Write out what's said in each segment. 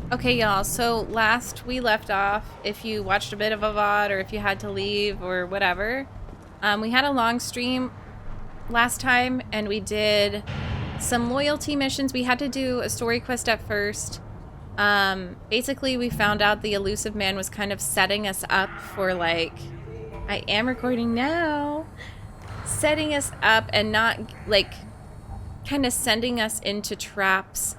Okay, y'all, so last we left off, if you watched a bit of a VOD or if you had to leave or whatever, we had a long stream last time and we did some loyalty missions. We had to do a story quest at first. Basically, we found out the elusive man was kind of setting us up for, like, I am recording now, setting us up and not, like, kind of sending us into traps,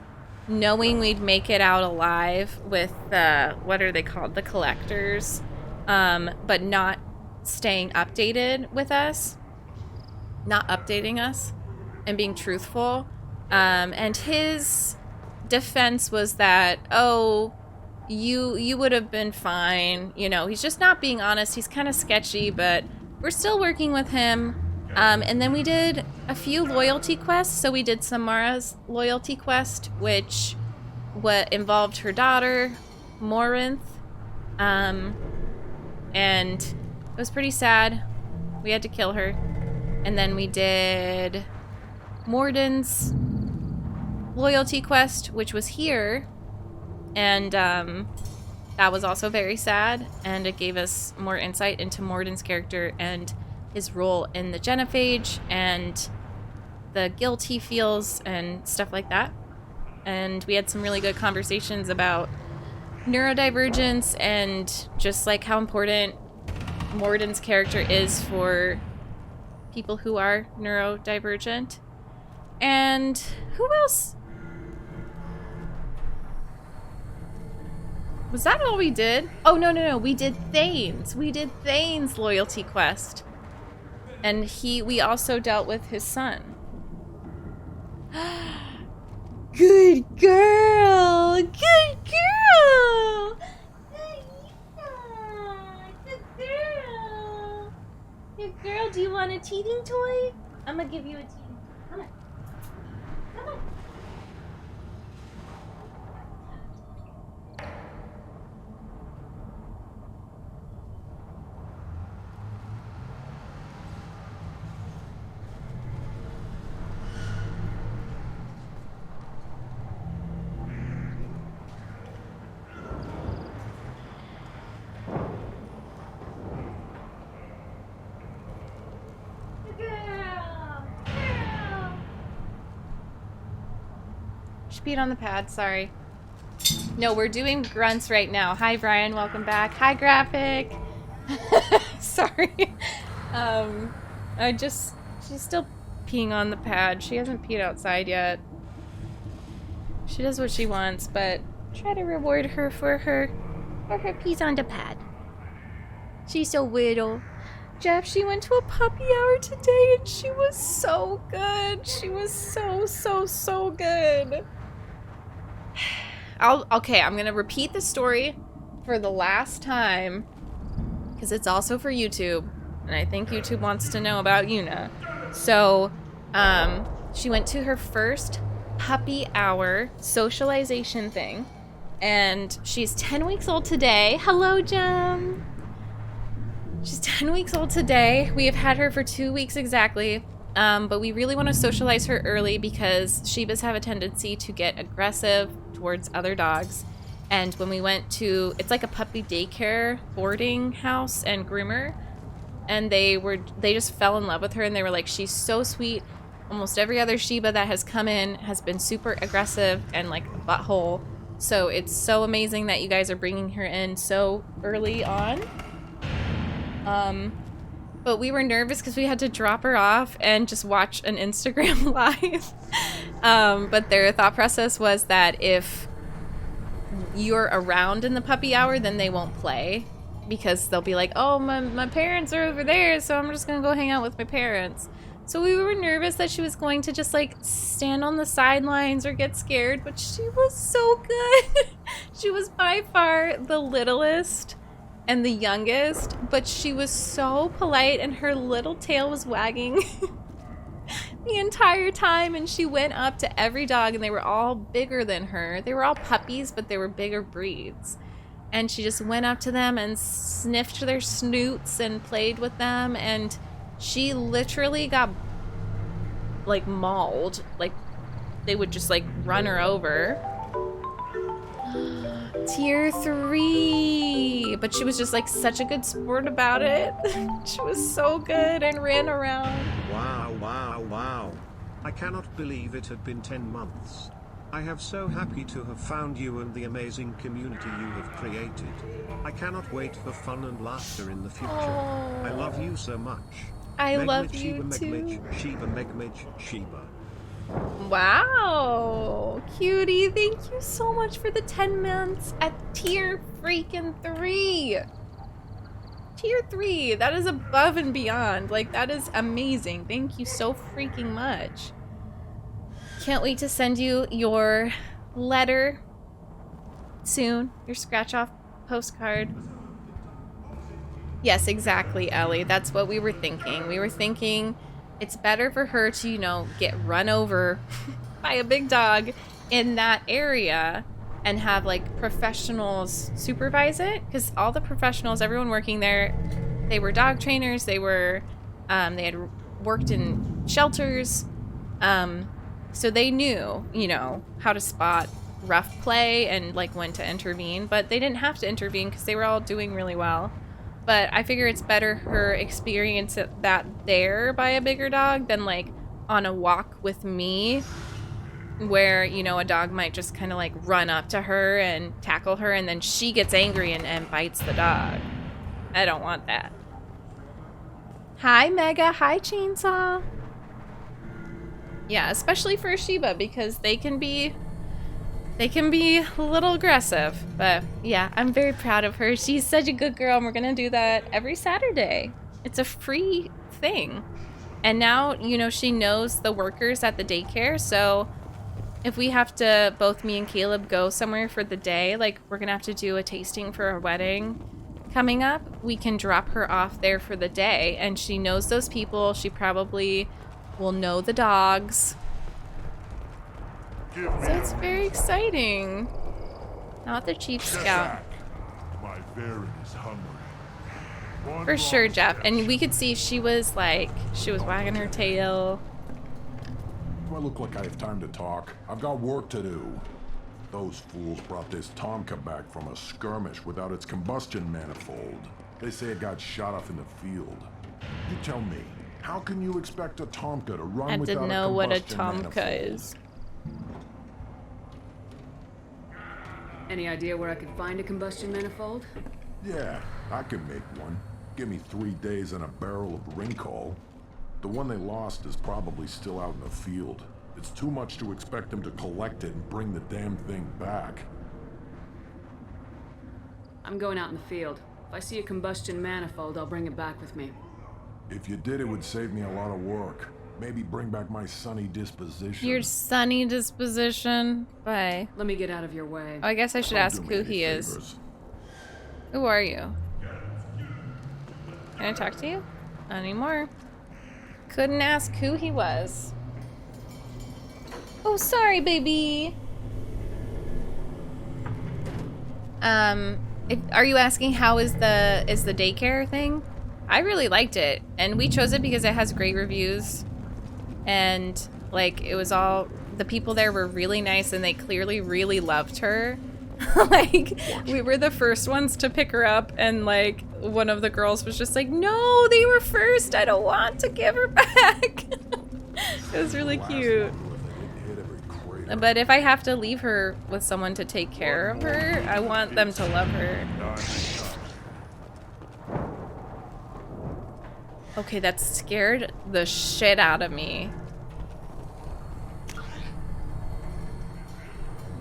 knowing we'd make it out alive with the, what are they called, the collectors, but not staying updated with us, not updating us and being truthful. And his defense was that, oh, you would have been fine, you know, he's just not being honest, he's kind of sketchy, but we're still working with him. And then we did a few loyalty quests. So we did Samara's loyalty quest, which involved her daughter, Morinth. And it was pretty sad. We had to kill her. And then we did Morden's loyalty quest, which was here. And that was also very sad. And it gave us more insight into Morden's character and his role in the genophage and the guilt he feels and stuff like that. And we had some really good conversations about neurodivergence and just like how important Morden's character is for people who are neurodivergent. And who else? Was that all we did? Oh, no. We did Thane's. We did Thane's loyalty quest. And we also dealt with his son. Good girl! Good girl! Good girl! Good girl, do you want a teething toy? I'm gonna give you a teething toy. Come on. Come on. She peed on the pad, sorry. No, we're doing grunts right now. Hi, Brian, welcome back. Hi, Graphic. Sorry. She's still peeing on the pad. She hasn't peed outside yet. She does what she wants, but try to reward her for her pees on the pad. She's so little. Jeff, she went to a puppy hour today and she was so good. She was so good. Okay, I'm gonna repeat the story for the last time because it's also for YouTube and I think YouTube wants to know about Yuna. So, she went to her first puppy hour socialization thing and she's 10 weeks old today. Hello, Jem. She's 10 weeks old today. We have had her for 2 weeks exactly, but we really want to socialize her early because Shibas have a tendency to get aggressive towards other dogs. And when we went to, it's like a puppy daycare boarding house and groomer, and they just fell in love with her and they were like, she's so sweet. Almost every other Shiba that has come in has been super aggressive and like a butthole. So it's so amazing that you guys are bringing her in so early on. But we were nervous because we had to drop her off and just watch an Instagram live. But their thought process was that if you're around in the puppy hour, then they won't play because they'll be like, oh, my parents are over there, so I'm just gonna go hang out with my parents. So we were nervous that she was going to just like stand on the sidelines or get scared, but she was so good. She was by far the littlest and the youngest, but she was so polite and her little tail was wagging the entire time, and she went up to every dog and they were all bigger than her. They were all puppies, but they were bigger breeds. And she just went up to them and sniffed their snoots and played with them, and she literally got like mauled. Like they would just like run her over. Tier 3. But she was just like such a good sport about it. She was so good and ran around. Wow, wow, wow. I cannot believe it had been 10 months. I am so happy to have found you and the amazing community you have created. I cannot wait for fun and laughter in the future. Oh. I love you so much. I love MegMage, you Sheba, too. MegMage, Sheba, MegMage, Sheba. Wow, cutie, thank you so much for the 10 months at tier freaking 3. Tier 3, that is above and beyond. Like, that is amazing. Thank you so freaking much. Can't wait to send you your letter soon, your scratch off postcard. Yes, exactly, Ellie. That's what we were thinking. We were thinking it's better for her to, you know, get run over by a big dog in that area and have like professionals supervise it, because all the professionals, everyone working there, they were dog trainers, they were they had worked in shelters, so they knew, you know, how to spot rough play and like when to intervene, but they didn't have to intervene because they were all doing really well. But I figure it's better her experience that there by a bigger dog than like on a walk with me, where, you know, a dog might just kind of like run up to her and tackle her and then she gets angry and bites the dog. I don't want that. Hi, Mega. Hi, Chainsaw. Yeah, especially for Sheba, because they can be a little aggressive. But yeah, I'm very proud of her. She's such a good girl, and we're gonna do that every Saturday. It's a free thing. And now, you know, she knows the workers at the daycare, so if we have to, both me and Caleb, go somewhere for the day, like we're gonna have to do a tasting for a wedding coming up, we can drop her off there for the day, and she knows those people. She probably will know the dogs. So it's very exciting. Not the Chief Scout. My Baron is hungry. For sure, Jeff. And we could see she was wagging her tail. Do I look like I have time to talk? I've got work to do. Those fools brought this Tomka back from a skirmish without its combustion manifold. They say it got shot off in the field. You tell me, how can you expect a Tomka to run I without didn't a know what a combustion Tomka manifold? is. Any idea where I could find a combustion manifold? Yeah, I can make one. Give me 3 days and a barrel of Rincol. The one they lost is probably still out in the field. It's too much to expect them to collect it and bring the damn thing back. I'm going out in the field. If I see a combustion manifold, I'll bring it back with me. If you did, it would save me a lot of work. Maybe bring back my sunny disposition. Your sunny disposition. Bye. Let me get out of your way. Oh, I guess I should Don't ask do me who any he is. favors. Who are you? Can I talk to you? Not anymore. Couldn't ask who he was. Oh, sorry, baby. Are you asking how is the daycare thing? I really liked it, and we chose it because it has great reviews, and like it was all, the people there were really nice, and they clearly really loved her. Like, we were the first ones to pick her up, and like one of the girls was just like, no, they were first, I don't want to give her back. It was really cute. But if I have to leave her with someone to take care of her, I want them to love her. Okay, that scared the shit out of me.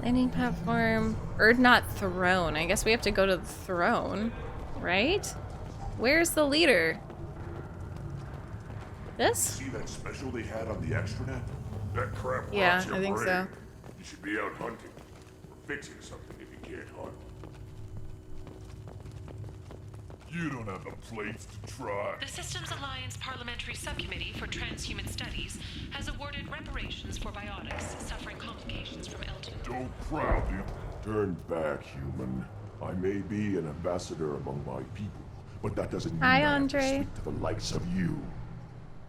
Landing platform. Erdnot throne. I guess we have to go to the throne, right? Where's the leader? This? See that special they had on the extranet? That crap Yeah, rots your I think brain. so. You should be out hunting, or fixing something if you can't hunt. You don't have the plates to try. The Systems Alliance Parliamentary Subcommittee for Transhuman Studies has awarded reparations for biotics suffering complications from L2. Don't proudly turn back, human. I may be an ambassador among my people, but that doesn't mean Hi, I have to Andre. speak to the likes of you.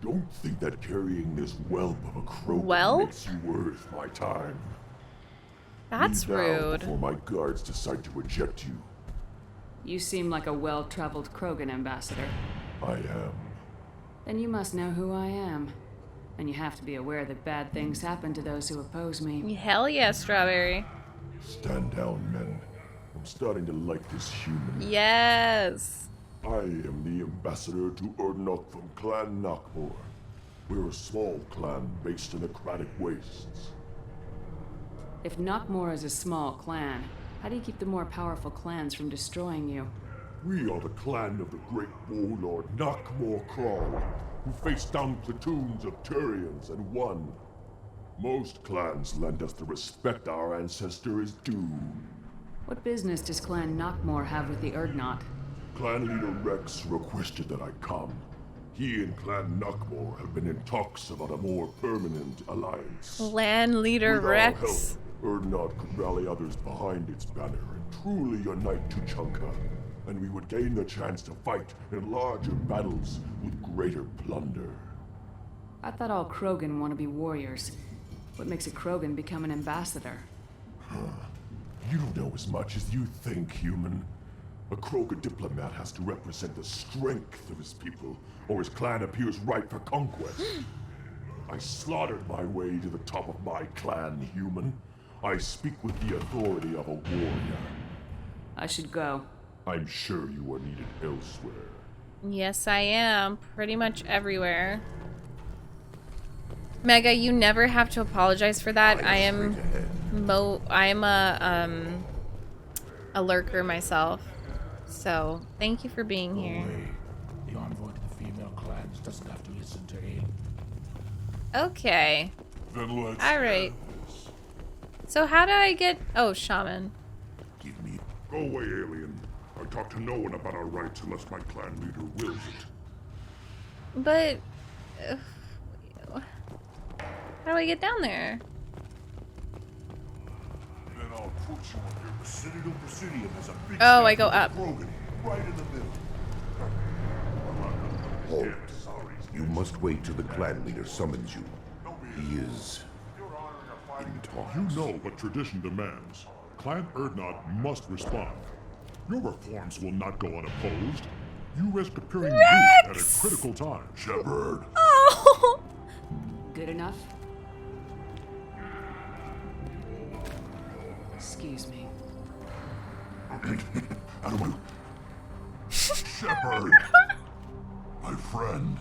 Don't think that carrying this whelp of a crow Whelp? makes you worth my time. That's Leave now rude. before my guards decide to eject you. You seem like a well-traveled KROGAN ambassador. I am. Then you must know who I am. And you have to be aware that bad things happen to those who oppose me. Hell yeah, Strawberry. Stand down, men. I'm starting to like this human. Yes. I am the ambassador to Urdnot from Clan Knockmore. We're a small clan based in the Aquatic Wastes. If Knockmore is a small clan, how do you keep the more powerful clans from destroying you? We are the clan of the great warlord Knockmore Crawl, who faced down platoons of Turians and won. Most clans lend us the respect our ancestor is due. What business does Clan Knockmore have with the Urdnot? Clan leader Rex requested that I come. He and Clan Knockmore have been in talks about a more permanent alliance. Land leader With our Rex. help, Urdnot could rally others behind its banner and truly unite Tuchanka, and we would gain the chance to fight in larger battles with greater plunder. I thought all KROGAN want to be warriors. What makes a KROGAN become an ambassador? You don't know as much as you think, human. A KROGAN diplomat has to represent the strength of his people, or his clan appears ripe for conquest. I slaughtered my way to the top of my clan, human. I speak with the authority of a warrior. I should go. I'm sure you are needed elsewhere. Yes, I am. Pretty much everywhere. Mega, you never have to apologize for that. I am a lurker myself. So, thank you for being here. The envoy to the female clans doesn't have to listen to aid. Okay. Then let's Alright. So how do I get... Oh, shaman. give me. Go away, alien. I talk to no one about our rights unless my clan leader wills it. But... how do I get down there? Then I'll put you on your Presidial Presidium as a big Oh, I go up. Krogan, right in the middle. Halt. You must wait till the clan leader summons you. He is in talks. You know what tradition demands. Clan Urdnot must respond. Your reforms will not go unopposed. You risk appearing weak at a critical time. Shepard. Oh! Good enough? Excuse me. Out of my... Shepard! My friend.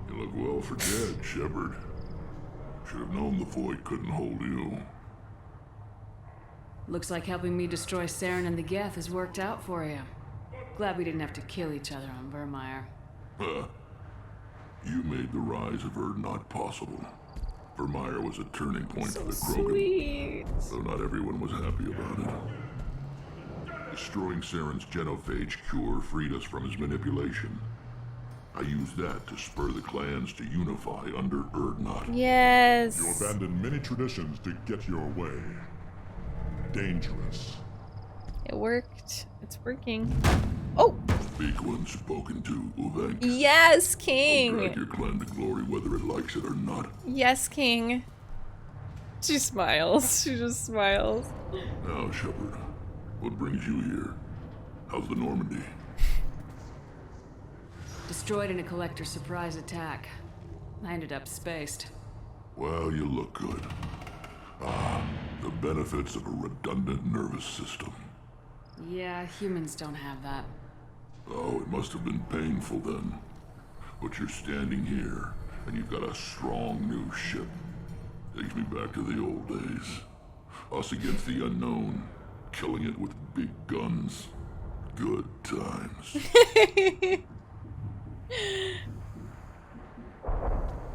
You look well for dead, Shepard. Should have known the void couldn't hold you. Looks like helping me destroy Saren and the Geth has worked out for you. Glad we didn't have to kill each other on Vermeer. You made the rise of Urdnot possible. Vermeer was a turning point for the KROGAN, Sweet. though not everyone was happy about it. Destroying Saren's genophage cure freed us from his manipulation. I used that to spur the clans to unify under Urdnot. Yes. You abandoned many traditions to get your way. Dangerous. It worked. It's working. Oh! Speak when spoken to, Uvenk. Yes, Drag King! your clan to glory whether it likes it or not. Yes, King. She smiles. She just smiles. Now, Shepard, what brings you here? How's the Normandy? Destroyed in a collector surprise attack. I ended up spaced. Well, you look good. The benefits of a redundant nervous system. Yeah, humans don't have that. Oh, it must have been painful then. But you're standing here, and you've got a strong new ship. Takes me back to the old days. Us against the unknown, killing it with big guns. Good times.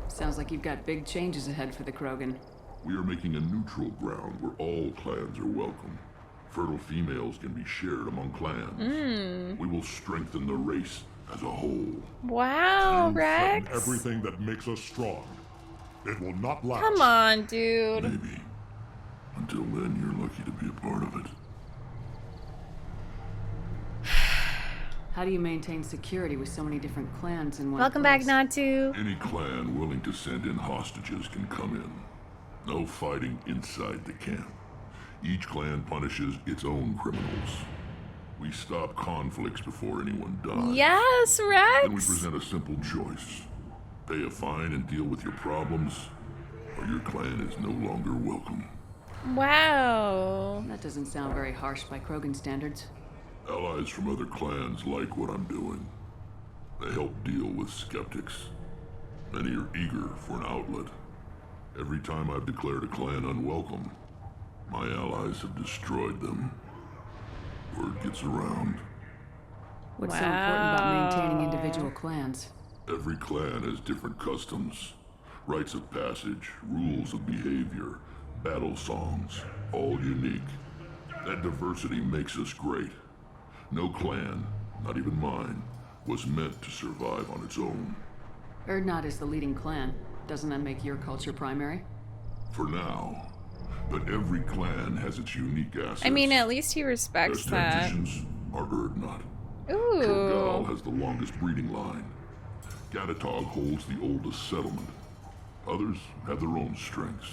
Sounds like you've got big changes ahead for the KROGAN. We are making a neutral ground where all clans are welcome. Fertile females can be shared among clans. We will strengthen the race as a whole. Wow, You Rex. threaten everything that makes us strong. It will not last. Come on, dude. Maybe. Until then, you're lucky to be a part of it. How do you maintain security with so many different clans in one Welcome back, place? Natu. Any clan willing to send in hostages can come in. No fighting inside the camp. Each clan punishes its own criminals. We stop conflicts before anyone dies. Yes, Rex! Then we present a simple choice. Pay a fine and deal with your problems, or your clan is no longer welcome. Wow. That doesn't sound very harsh by KROGAN standards. Allies from other clans like what I'm doing. They help deal with skeptics. Many are eager for an outlet. Every time I've declared a clan unwelcome, my allies have destroyed them. Word gets around. What's so important about maintaining individual clans? Every clan has different customs, rites of passage, rules of behavior, battle songs, all unique. That diversity makes us great. No clan, not even mine, was meant to survive on its own. Urdnot is the leading clan. Doesn't that make your culture primary? For now. But every clan has its unique assets. I mean, at least he respects Best that. tacticians are Urdnot. Ooh. KROGAN has the longest breeding line. Gatatog holds the oldest settlement. Others have their own strengths.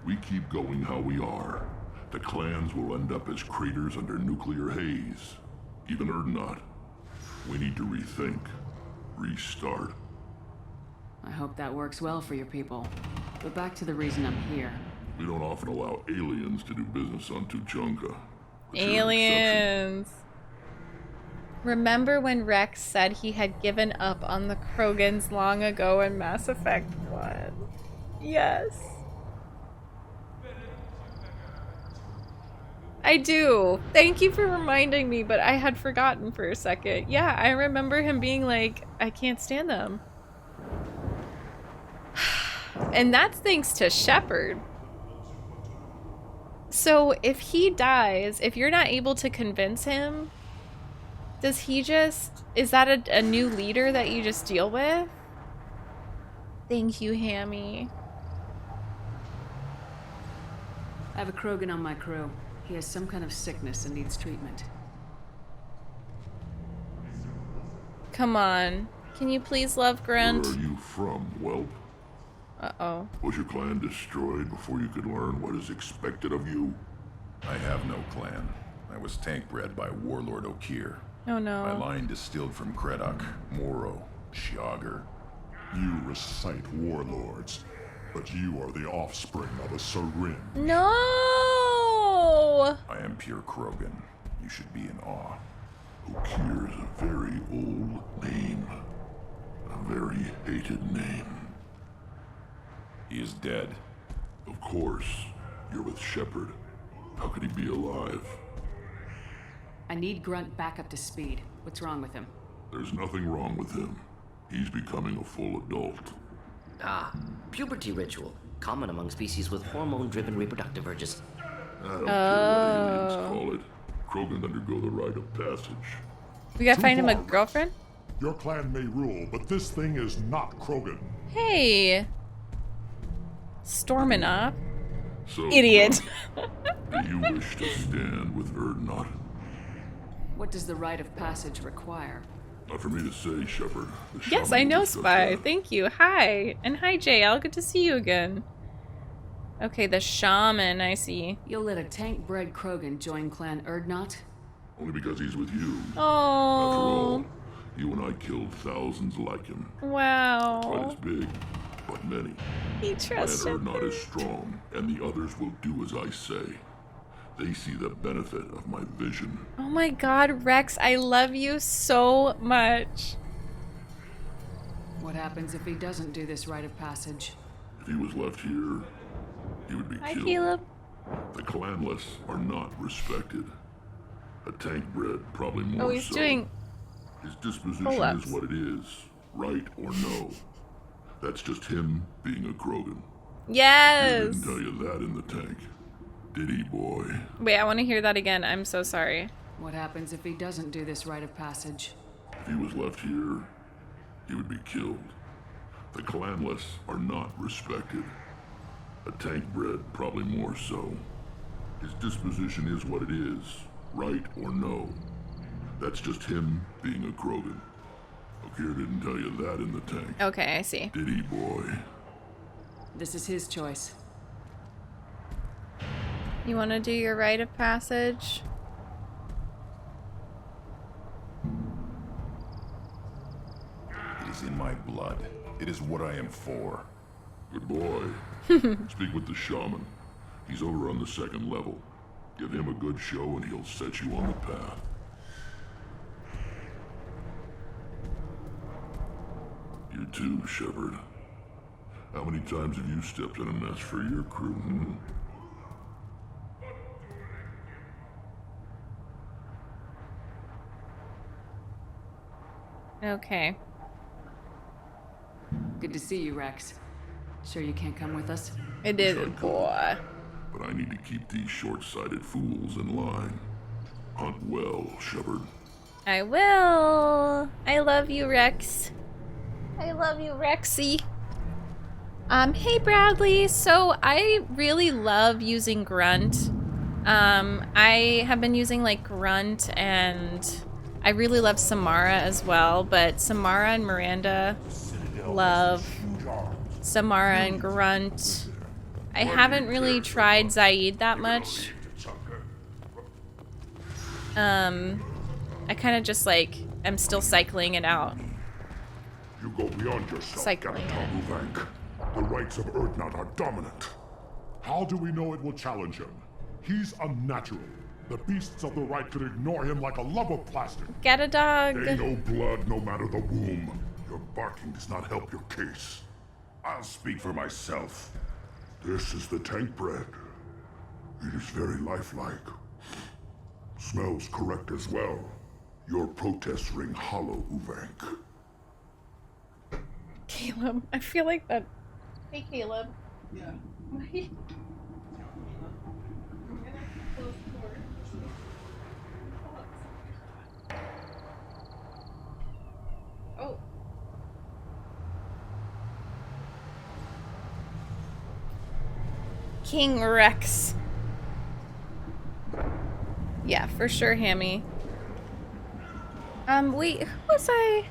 We keep going how we are. The clans will end up as craters under nuclear haze. Even Urdnot. We need to rethink. Restart. I hope that works well for your people. But back to the reason I'm here. We don't often allow aliens to do business on Tuchanka. Aliens. Remember when Rex said he had given up on the KROGANs long ago in Mass Effect 1? Yes. I do. Thank you for reminding me, but I had forgotten for a second. Yeah, I remember him being like, I can't stand them. And that's thanks to Shepard. So if he dies, if you're not able to convince him, does he just... Is that a new leader that you just deal with? Thank you, Hammy. I have a KROGAN on my crew. He has some kind of sickness and needs treatment. Come on. Can you please love Grunt? Where are you from, whelp? Uh-oh. Was your clan destroyed before you could learn what is expected of you? I have no clan. I was tank bred by Warlord Okeer. Oh no. My line distilled from Kredok, Moro, Shiagar. You recite warlords, but you are the offspring of a Sarin. No! I am pure KROGAN. You should be in awe. Okeer is a very old name. A very hated name. He is dead. Of course. You're with Shepard. How could he be alive? I need Grunt back up to speed. What's wrong with him? There's nothing wrong with him. He's becoming a full adult. Ah, puberty ritual. Common among species with hormone-driven reproductive urges. I don't care what aliens call it. KROGAN undergo the rite of passage. We gotta find him a girlfriend? Your clan may rule, but this thing is not KROGAN. Hey. Storming up. So, Idiot. do you wish to stand with Urdnot? What does the rite of passage require? Not for me to say, Shepard. Yes, I know, Spy. Thank you. Hi. And hi, JL. Good to see you again. Okay, the shaman, I see. You'll let a tank-bred KROGAN join Clan Urdnot? Only because he's with you. Oh. After all, you and I killed thousands like him. Wow. Not as big, but many. He trusts Clan him. Urdnot is strong, and the others will do as I say. They see the benefit of my vision. Oh my god, Rex, I love you so much. What happens if he doesn't do this rite of passage? If he was left here, he would be Hi, killed. Caleb. The clanless are not respected. A tank bred, probably more Oh, he's so. doing His disposition pull-ups. is what it is, right or no. That's just him being a KROGAN. Yes. He didn't tell you that in the tank, did he, boy? Wait, I want to hear that again. I'm so sorry. What happens if he doesn't do this rite of passage? If he was left here, he would be killed. The clanless are not respected. A tank bred, probably more so. His disposition is what it is, right or no. That's just him being a KROGAN. Okeer didn't tell you that in the tank. Okay, I see. Did he, boy? This is his choice. You want to do your rite of passage? It is in my blood. It is what I am for. Good boy. Speak with the shaman. He's over on the second level. Give him a good show and he'll set you on the path. You too, Shepard. How many times have you stepped in a mess for your crew, hmm? Okay. Good to see you, Rex. Sure you can't come with us? I did it, boy. But I need to keep these short-sighted fools in line. Hunt well, Shepard. I will. I love you, Rex. I love you, Rexy. Hey Bradley. So I really love using Grunt. I have been using like Grunt, and I really love Samara as well, but Samara and Miranda love Samara and Grunt. I haven't really tried Zaeed that much. I kind of just like am still cycling it out. You go beyond yourself, Cycling Captain Uvank. The rights of Erdnot are dominant. How do we know it will challenge him? He's unnatural. The beasts of the right could ignore him like a lump of plastic. Get a dog. They know blood no matter the womb. Your barking does not help your case. I'll speak for myself. This is the tank bread. It is very lifelike. Smells correct as well. Your protests ring hollow, Uvank. Caleb, I feel like that. Hey, Caleb. Yeah. Oh. King Rex. Yeah, for sure, Hammy. Wait, who was I?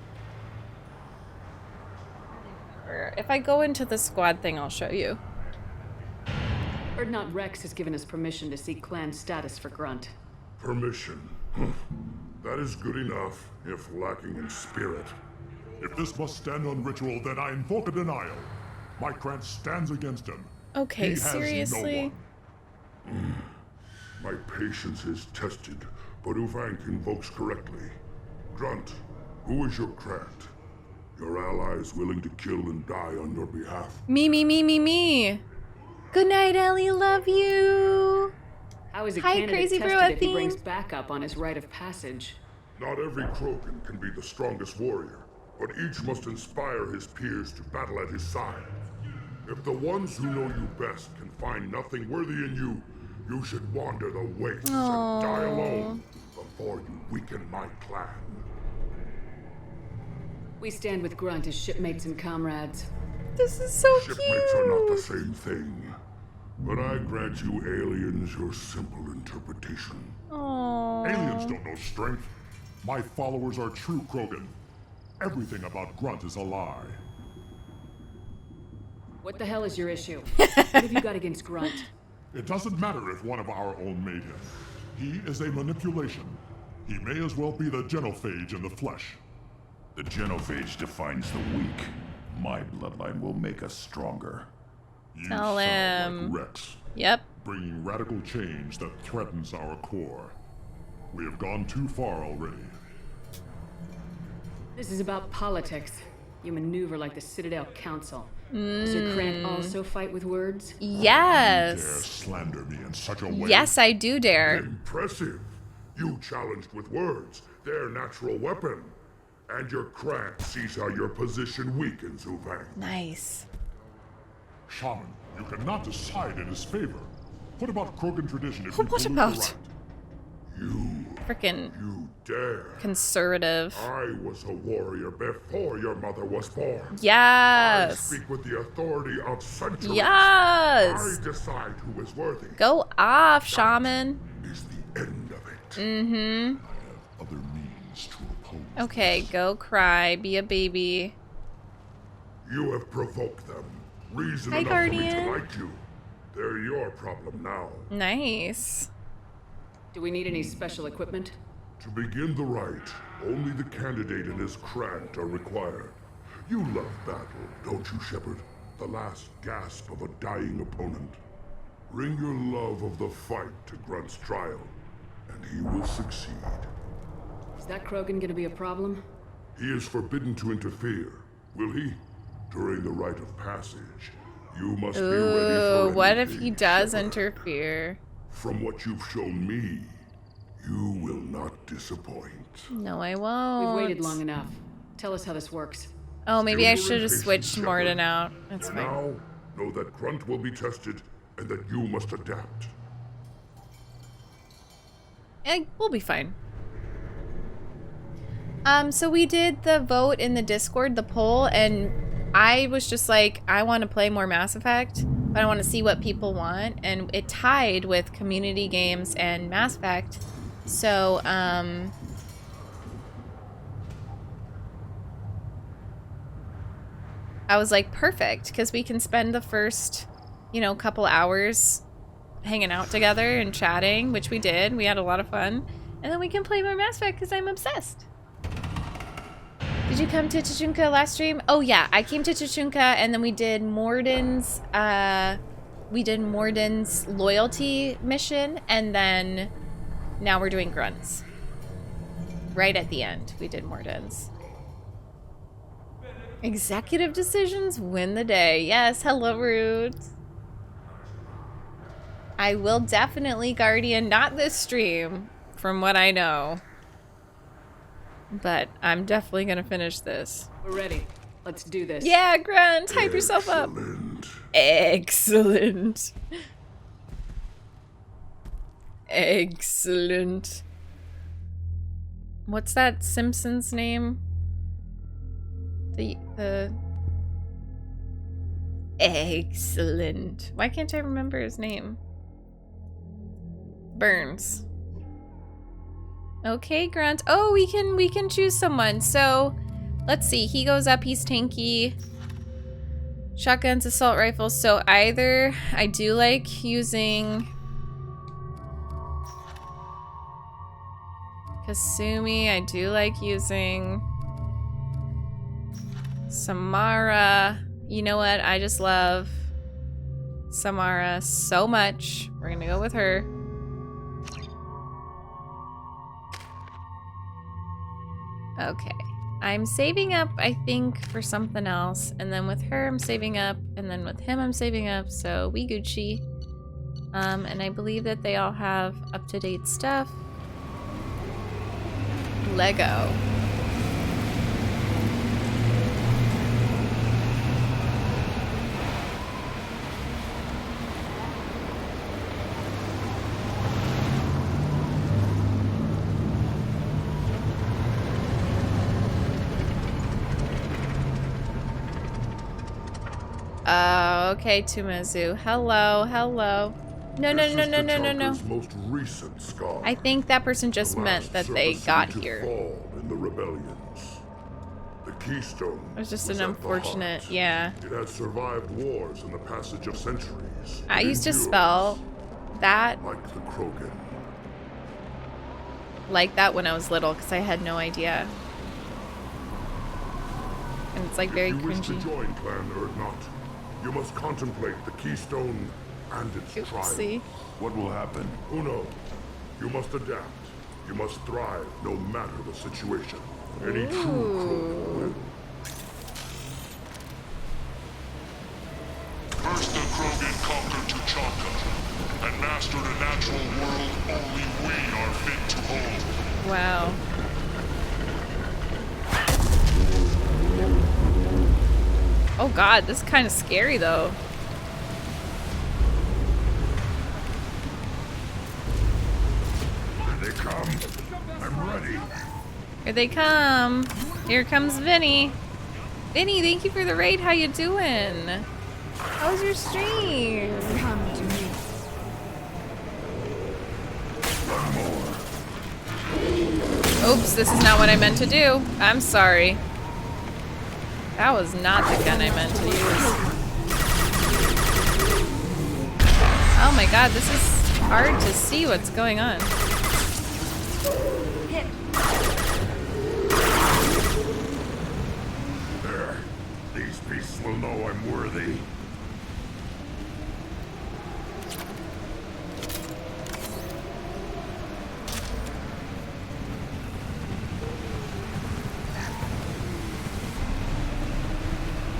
If I go into the squad thing, I'll show you. Erdnot Rex has given us permission to seek clan status for Grunt. Permission? That is good enough, if lacking in spirit. If this must stand on ritual, then I invoke a denial. My clan stands against him. Okay, He has seriously? no one. My patience is tested, but Uvank invokes correctly. Grunt, who is your Krat? Your allies willing to kill and die on your behalf? Me. Good night, Ellie. Love you. How is a Hi, candidate Crazy tested Brew if he theme. brings backup on his rite of passage? Not every KROGAN can be the strongest warrior, but each must inspire his peers to battle at his side. If the ones who know you best can find nothing worthy in you, you should wander the wastes and die alone before you weaken my clan. We stand with Grunt as shipmates and comrades. This is so Shipmates cute. are not the same thing, but I grant you aliens your simple interpretation. Aww. Aliens don't know strength. My followers are true KROGAN. Everything about Grunt is a lie. What the hell is your issue? What have you got against Grunt? It doesn't matter if one of our own made him. He is a manipulation. He may as well be the genophage in the flesh. The genophage defines the weak. My bloodline will make us stronger. You Tell sound him. like Rex, Yep. bringing radical change that threatens our core. We have gone too far already. This is about politics. You maneuver like the Citadel Council. Does your clan also fight with words? Dare Yes. slander me in such a way? Yes, I do dare. Impressive. You challenged with words, their natural weapon. And your clan sees how your position weakens, Uvank. Nice. Shaman, you cannot decide in his favor. What about KROGAN tradition if What you pollute the about? right? Frickin' You dare. conservative. I was a warrior before your mother was born. I Yes. speak with the authority of centuries. Yes. I decide who is worthy. Go off, shaman. Is the end of it. Mm-hmm. Other means to oppose. Okay, go cry. Be a baby. You have provoked them. Reason Hi, enough for me Guardian. to like you. They're your problem now. Nice. Do we need any special equipment? To begin the rite, only the candidate and his Krant are required. You love battle, don't you, Shepard? The last gasp of a dying opponent. Bring your love of the fight to Grunt's trial, and he will succeed. Is that KROGAN gonna be a problem? He is forbidden to interfere, will he? During the rite of passage, you must be ready for what if anything, he does Shepard. interfere? From what you've shown me, you will not disappoint. No, I won't. We've waited long enough. Tell us how this works. Oh, maybe I Still should have impatient, switched Shepard. Morden out. That's fine. Now, know that Grunt will be tested, and that you must adapt. We'll be fine. So we did the vote in the Discord, the poll, and I was just like, I want to play more Mass Effect, but I want to see what people want, and it tied with community games and Mass Effect. So, I was like, perfect, because we can spend the first, you know, couple hours hanging out together and chatting, which we did. We had a lot of fun. And then we can play more Mass Effect because I'm obsessed. Did you come to Tuchunka last stream? Oh yeah, I came to Tuchunka and then we did Morden's loyalty mission, and then now we're doing Grunts. Right at the end, we did Morden's. Executive decisions win the day. Yes, hello, Roots. I will definitely Guardian, not this stream, from what I know. But I'm definitely gonna finish this. We're ready. Let's do this. Yeah, Grunt, hype yourself up. Excellent. Excellent. What's that Simpsons name? The excellent. Why can't I remember his name? Burns. Okay, Grunt. Oh, we can choose someone. So, let's see. He goes up. He's tanky. Shotguns, assault rifles. So either I do like using Kasumi. I do like using Samara. You know what? I just love Samara so much. We're gonna go with her. Okay. I'm saving up, I think, for something else. And then with her, I'm saving up. And then with him, I'm saving up. So we Gucci. And I believe that they all have up-to-date stuff. Lego. Okay, Tumazu. Hello, hello. No. Most recent scar. I think that person just meant that they got here. Fall in the rebellions. The Keystone. It was just an unfortunate, yeah. It had survived wars and the passage of centuries. I used to spell that like the KROGAN. Like that when I was little because I had no idea. And it's like very cringy. If you wish to cringy. join Clan Urdnot, you must contemplate the Keystone and its trials. What will happen? Who knows? You must adapt. You must thrive no matter the situation. Any true KROGAN will. First the KROGAN conquered Tuchunka and mastered a natural world only we are fit to hold. Wow. Oh god, this is kind of scary though. Here they come. I'm ready. Here they come. Here comes Vinny. Vinny, thank you for the raid. How you doing? How was your stream? Come to me. Oops, this is not what I meant to do. I'm sorry. That was not the gun I meant to use. Oh my god, this is hard to see what's going on. There. These beasts will know I'm worthy.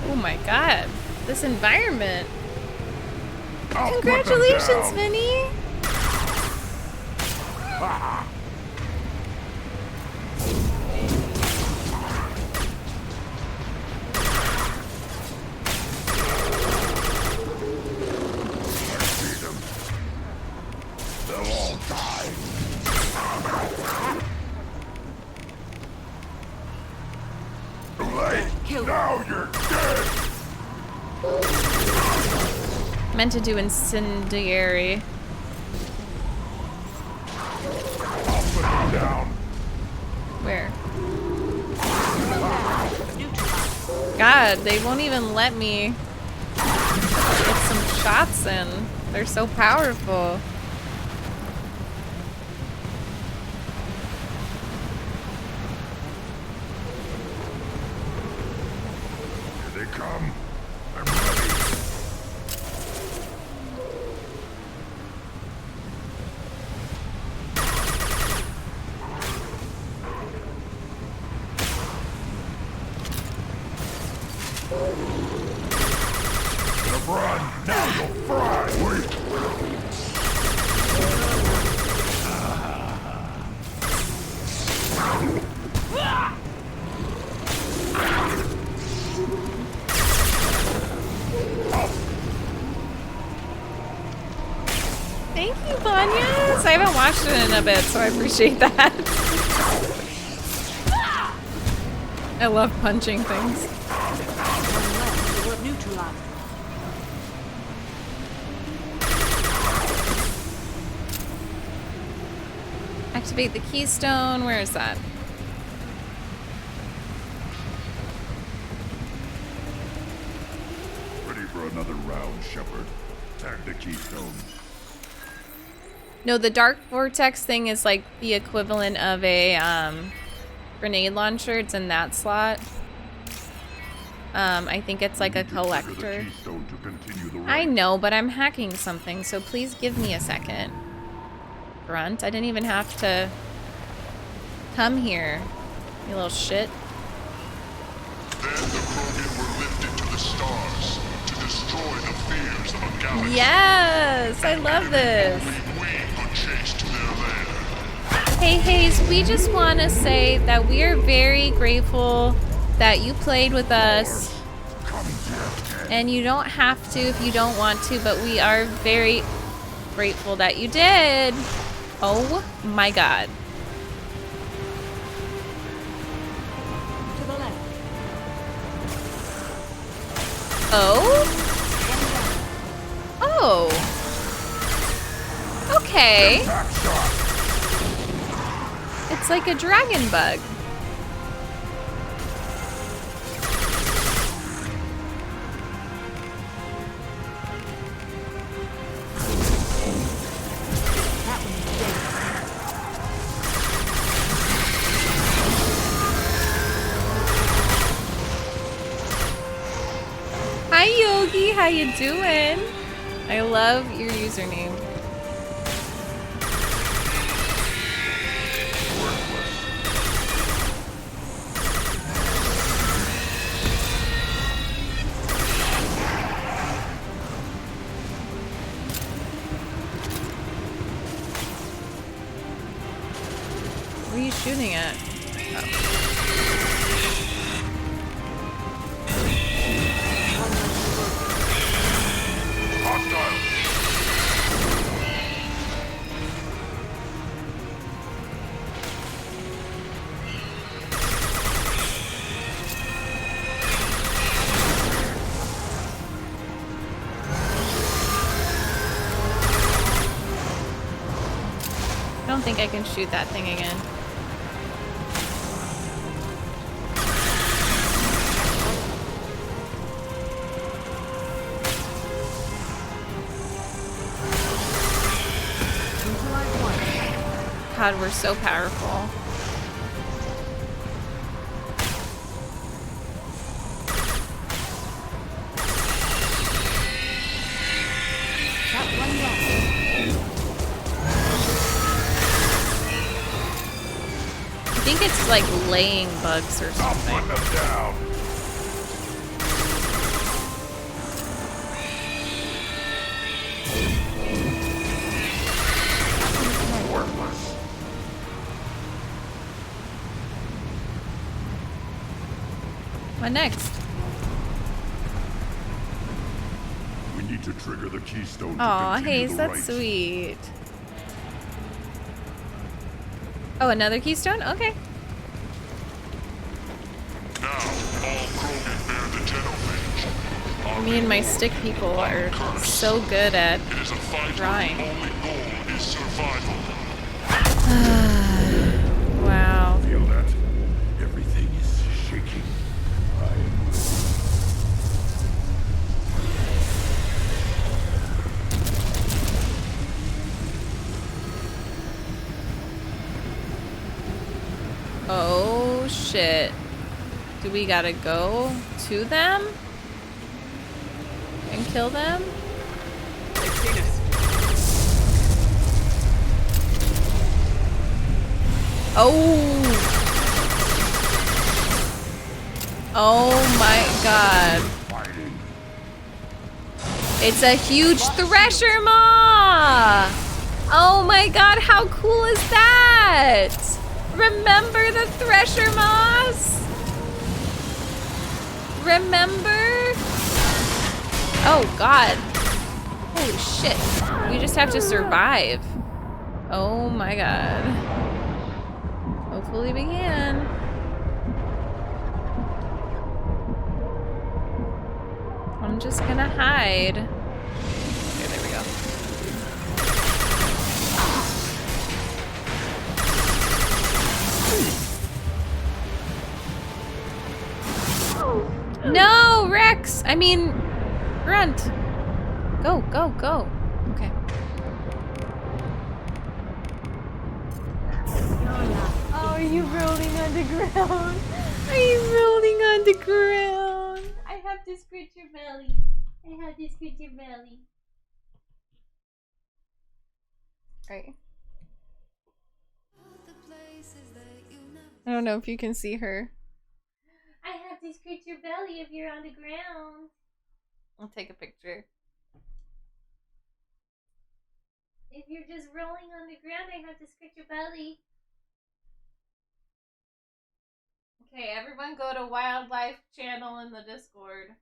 Oh my god, this environment. I'll put them Congratulations, down. Vinny! See them. They'll all die. Too late. Now you're dead. Meant to do incendiary. I'll put them down. Where? God, they won't even let me get some shots in. They're so powerful. Here they come. I'm ready. Run! Now you'll fry! Wait! Thank you, Banyas. I haven't watched it in a bit, so I appreciate that. I love punching things. Activate the keystone. Where is that? Ready for another round, Shepard. Tag the keystone. No, the dark vortex thing is like the equivalent of a grenade launcher. It's in that slot. I think it's like a collector. I know, but I'm hacking something, so please give me a second. Grunt, I didn't even have to come here, you little shit. Then the KROGAN were lifted to the stars to destroy the fears of a galaxy. Yes, I love this. We could chase to their lair. Hey Hayes, we just want to say that we are very grateful that you played with us. And you don't have to if you don't want to, but we are very grateful that you did. Oh my god. To the left. Oh? Oh. Okay. It's like a dragon bug. Hi Yogi, how you doing? I love your username. What are you shooting at? Oh. I don't think I can shoot that thing again. God, we're so powerful. Got one left. I think it's like laying bugs or something. I'll put them down. Worthless. What next? We need to trigger the keystone to Aw, continue Haze, the that's right. sweet. Oh, another keystone? Okay. Now, all KROGAN bear the Genophage. Me and my stick people are so good at It is a fight drawing. where the only goal is survival. Wow. Feel that? Everything is shaking. Oh, shit. Do we gotta go to them? And kill them? They've seen us. Oh! Oh my god. It's a huge thresher maw! Oh my god, how cool is that? Remember the thresher moss? Remember? Oh god. Holy shit. We just have to survive. Oh my god. Hopefully we can. I'm just gonna hide. Okay, there we go. No, Rex! I mean, Grunt. Go, go, go. Okay. Oh, are you rolling on the ground? Are you rolling on the ground? I have to scratch your belly. I have to scratch your belly. Right. I don't know if you can see her. I have to scratch your belly if you're on the ground. I'll take a picture. If you're just rolling on the ground, I have to scratch your belly. Okay, everyone go to Wildlife channel in the Discord.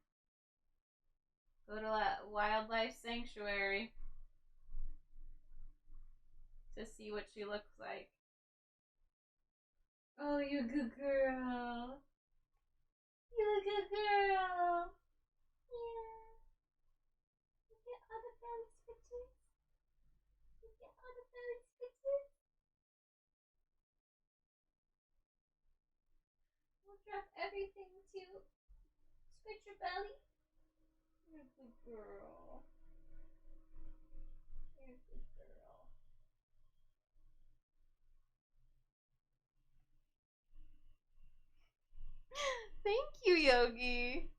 Go to Wildlife Sanctuary to see what she looks like. Oh, you're a good girl. You're a good girl. Yeah. You get all the belly switches. You get all the belly switches. We'll drop everything to switch your belly. You're a good girl. You're a good girl. Thank you, Yogi.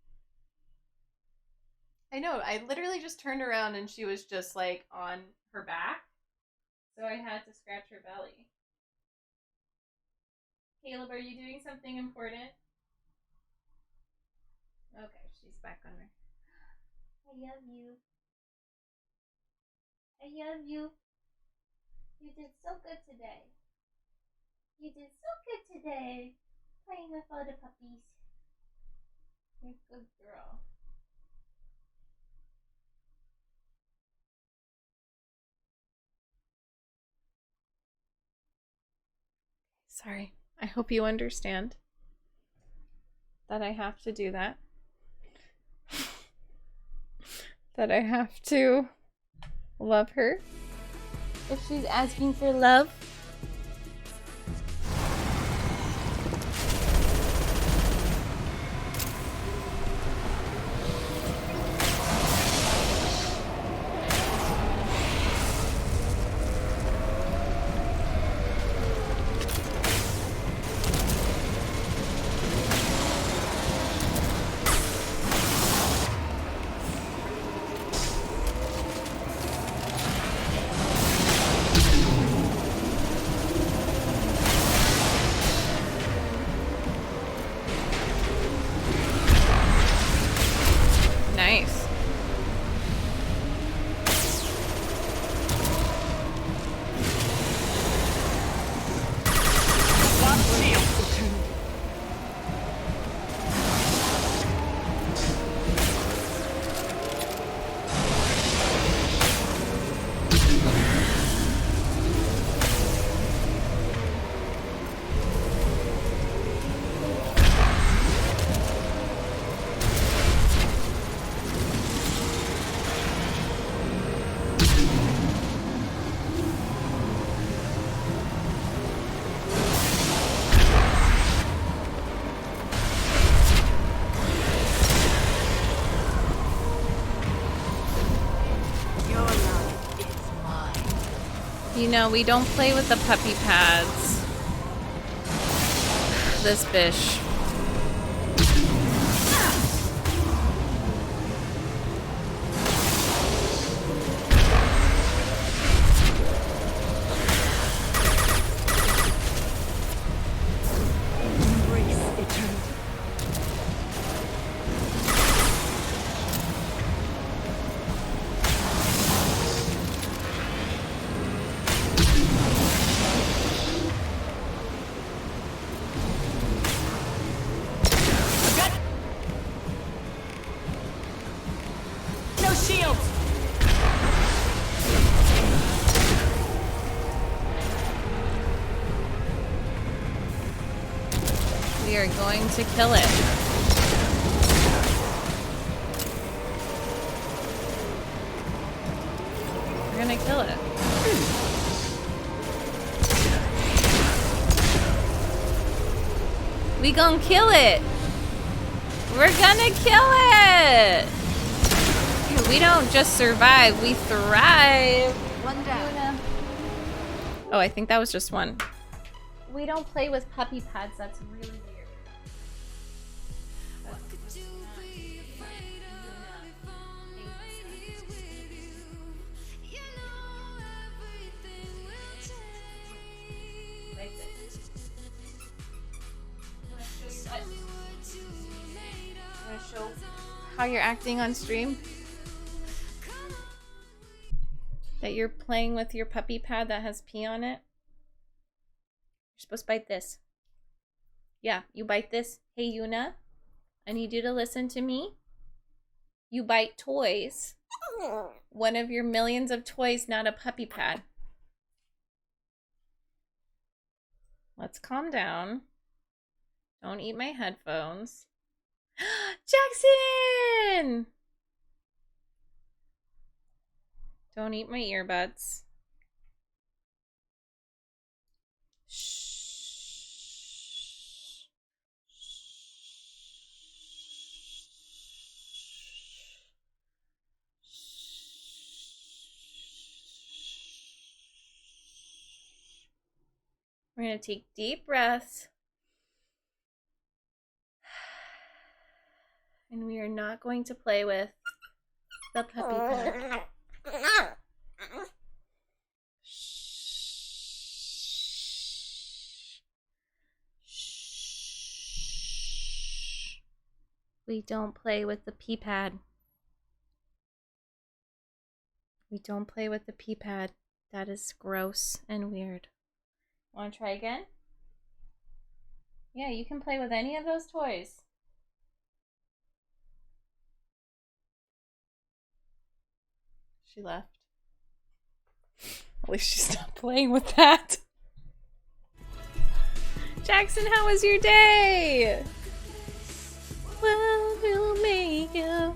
I know, I literally just turned around and she was just like on her back. So I had to scratch her belly. Caleb, are you doing something important? Okay, she's back on her. I love you. I love you. You did so good today. You did so good today. Playing with all the puppies. You're a good girl. Sorry. I hope you understand that I have to do that. That I have to love her if she's asking for love. You know, we don't play with the puppy pads. This bish. We are going to kill it. We're gonna kill it. We gonna kill it. We're gonna kill it. We don't just survive, we thrive. One down. Oh, I think that was just one. We don't play with puppy pads, that's really weird. Show how you're acting on stream. That you're playing with your puppy pad that has pee on it. You're supposed to bite this. Yeah, you bite this. Hey, Yuna, I need you to listen to me. You bite toys. One of your millions of toys, not a puppy pad. Let's calm down. Don't eat my headphones. Jackson! Don't eat my earbuds. Shh. We're going to take deep breaths. And we are not going to play with the puppy pad. We don't play with the pee pad. We don't play with the pee pad. That is gross and weird. Want to try again? Yeah, you can play with any of those toys. She left. At least she's not playing with that. Jackson, how was your day? Well, we'll make you.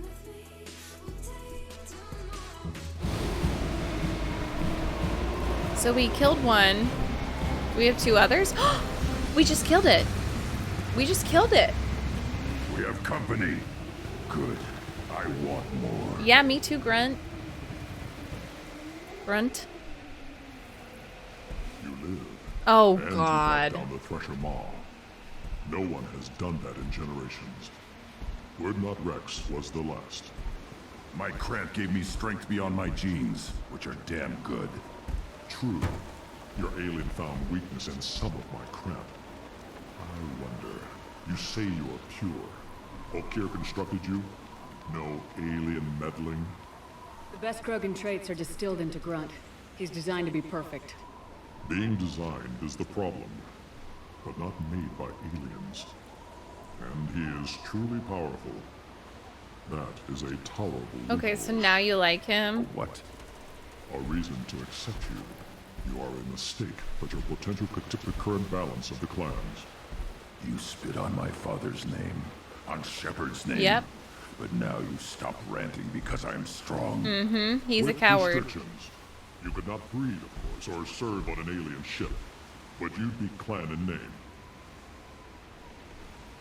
So we killed one. We have two others. We just killed it. We just killed it. We have company. Good. I want more. Yeah, me too, Grunt. Grunt. You live. Oh, and God. You brought down the Thresher Maw. No one has done that in generations. Word Not Rex was the last. My cramp gave me strength beyond my genes, which are damn good. True. Your alien found weakness in some of my cramp. I wonder. You say you are pure. Okir constructed you? No alien meddling? The best KROGAN traits are distilled into Grunt. He's designed to be perfect. Being designed is the problem. but not made by aliens. And he is truly powerful. That is a tolerable Okay, so now you like him. What? A reason to accept you. You are a mistake, but your potential could tip the current balance of the clans. You spit on my father's name, on Shepard's name. Yep. But now you stop ranting because I'm strong. Mm-hmm. He's With a coward. restrictions. You could not breed, of course, or serve on an alien ship. But you'd be clan in name.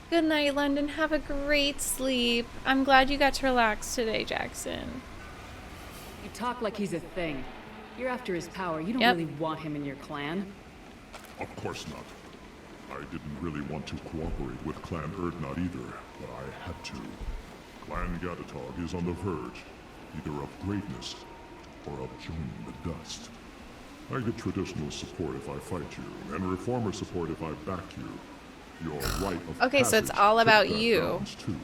Good night, London. Have a great sleep. I'm glad you got to relax today, Jackson. You talk like he's a thing. You're after his power. You don't Yep. really want him in your clan. Of course not. I didn't really want to cooperate with Clan Erdnot either, but I had to. Clan Gatatog is on the verge, either of greatness or of joining the dust. I get traditional support if I fight you, and reformer support if I back you. Your right of Okay, so it's passage all took about that you. balance too.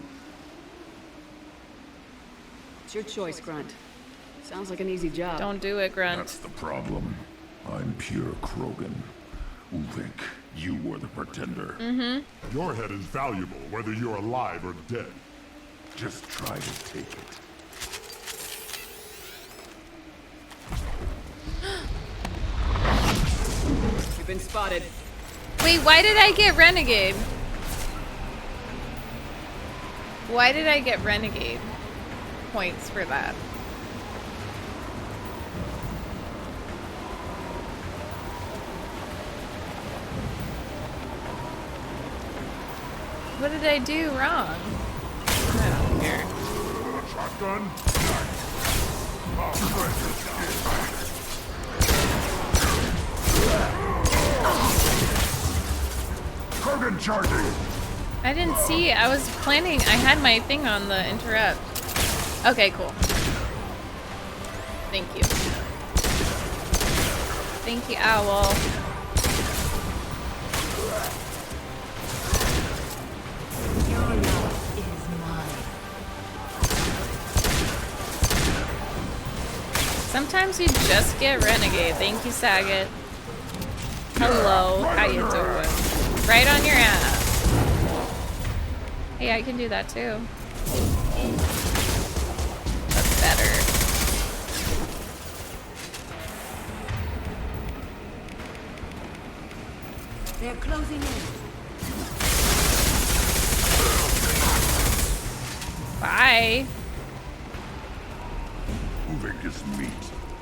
It's your choice, Grunt. Sounds like an easy job. Don't do it, Grunt. That's the problem. I'm pure KROGAN. Uvik, you were the pretender. Mm-hmm. Your head is valuable, whether you're alive or dead. Just try to take it. You've been spotted. Wait, why did I get Renegade? Why did I get Renegade points for that? What did I do wrong? I don't care. Shotgun? KROGAN charging! I didn't see. I was planning. I had my thing on the interrupt. Okay, cool. Thank you. Thank you, Owl. Sometimes you just get Renegade. Thank you, Saget. Hello, how you doing? Right on your ass. Hey, I can do that too. That's better. They're closing in. Bye. Uvik is meat.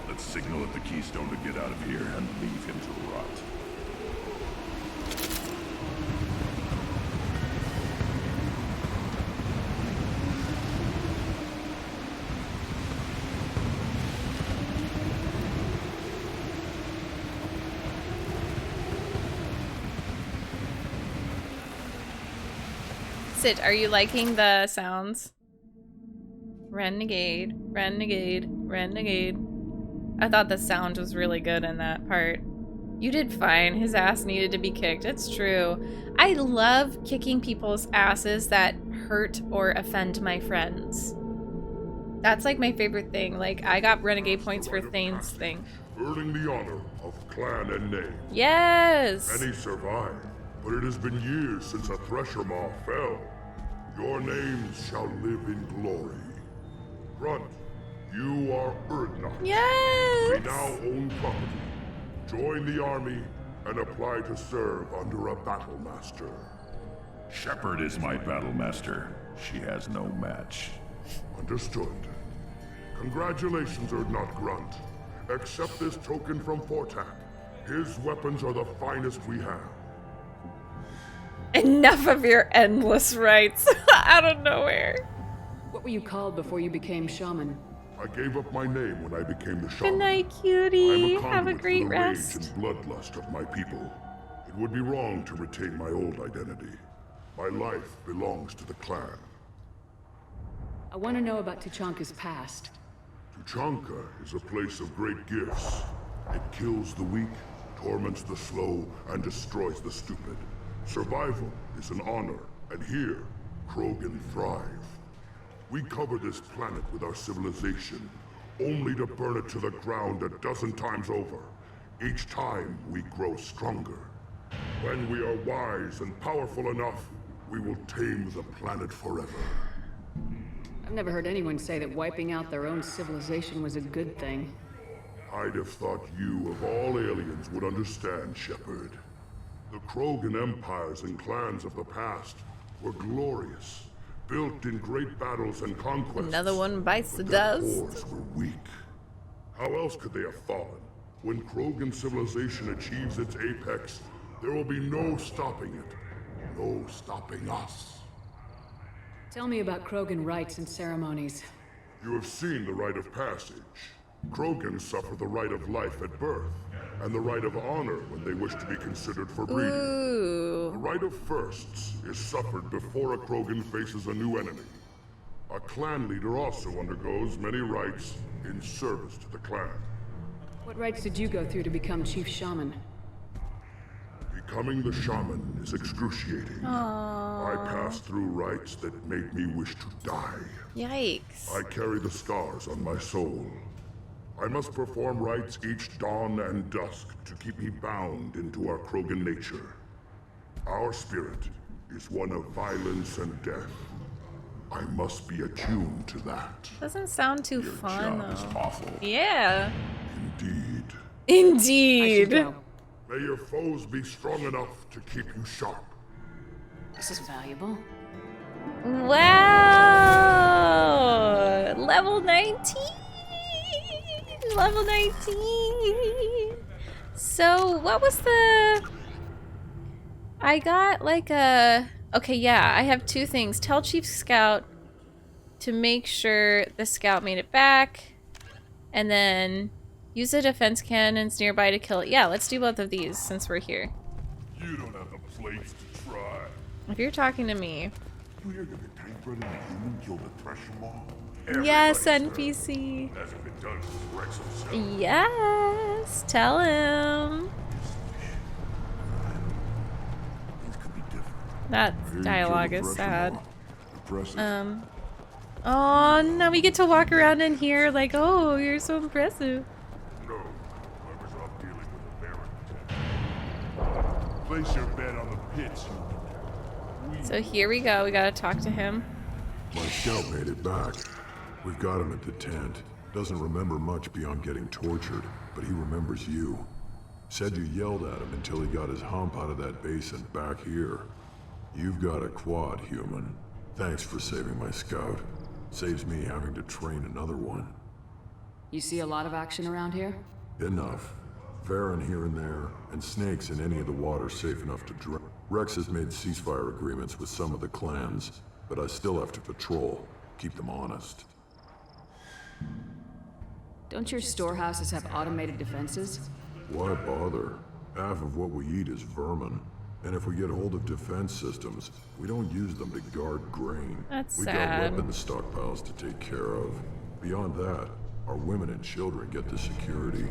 Let's signal at the Keystone to get out of here and leave him to rot. Sid, are you liking the sounds? Renegade, renegade, renegade. I thought the sound was really good in that part. You did fine. His ass needed to be kicked. It's true. I love kicking people's asses that hurt or offend my friends. That's like my favorite thing. Like, I got renegade points for Thane's thing. Earning the honor of clan and name. Yes! Many survive, but it has been years since a Thresher Maw fell. Your names shall live in glory. Grunt, you are Erdnot. Yes! We now own property. Join the army and apply to serve under a battle master. Shepard is my battle master. She has no match. Understood. Congratulations, Erdnot Grunt. Accept this token from Fortak. His weapons are the finest we have. Enough of your endless rights out of nowhere. What were you called before you became shaman? I gave up my name when I became the Good shaman. night, cutie. I'm a Have a conduit great for the rest. rage and bloodlust of my people. It would be wrong to retain my old identity. My life belongs to the clan. I want to know about Tuchanka's past. Tuchanka is a place of great gifts. It kills the weak, torments the slow, and destroys the stupid. Survival is an honor, and here, KROGAN thrive. We cover this planet with our civilization, only to burn it to the ground a dozen times over. Each time, we grow stronger. When we are wise and powerful enough, we will tame the planet forever. I've never heard anyone say that wiping out their own civilization was a good thing. I'd have thought you, of all aliens, would understand, Shepard. The KROGAN empires and clans of the past were glorious, built in great battles and conquests. Another one bites the but their dust. cores were weak. How else could they have fallen? When KROGAN civilization achieves its apex, there will be no stopping it. No stopping us. Tell me about KROGAN rites and ceremonies. You have seen the rite of passage. KROGAN suffer the rite of life at birth, and the rite of honor when they wish to be considered for breeding. Ooh. The rite of firsts is suffered before a KROGAN faces a new enemy. A clan leader also undergoes many rites in service to the clan. What rites did you go through to become Chief Shaman? Becoming the shaman is excruciating. Aww. I passed through rites that made me wish to die. Yikes. I carry the scars on my soul. I must perform rites each dawn and dusk to keep me bound into our KROGAN nature. Our spirit is one of violence and death. I must be attuned to that. Doesn't sound too fun, job is though. awful. Yeah. Indeed. Indeed. May your foes be strong enough to keep you sharp. This is valuable. Wow! Level 19! Level 19! So, what was the... I got like a... Okay, yeah, I have two things. Tell Chief Scout to make sure the scout made it back. And then use the defense cannons nearby to kill it. Yeah, let's do both of these since we're here. You don't have the plates to try. If you're talking to me. You hear that the tank bred and the human killed the Thresher Maw? Yes, NPC. Hasn't been done since Rex himself. Yes, tell him. Things could be different. That dialogue is sad. Impressive. Oh, now we get to walk around in here like, oh, you're so impressive. No, whoever's off dealing with the Baron. Place your bet on the pits. So here we go. We gotta talk to him. My scout made it back. We've got him at the tent. Doesn't remember much beyond getting tortured, but he remembers you. Said you yelled at him until he got his hump out of that basin back here. You've got a quad, human. Thanks for saving my scout. Saves me having to train another one. You see a lot of action around here? Enough. Farron here and there, and snakes in any of the water safe enough to drown. Rex has made ceasefire agreements with some of the clans, but I still have to patrol, keep them honest. Don't your storehouses have automated defenses? Why bother? Half of what we eat is vermin. And if we get hold of defense systems, we don't use them to guard grain. That's we sad. got weapons stockpiles to take care of. Beyond that, our women and children get the security.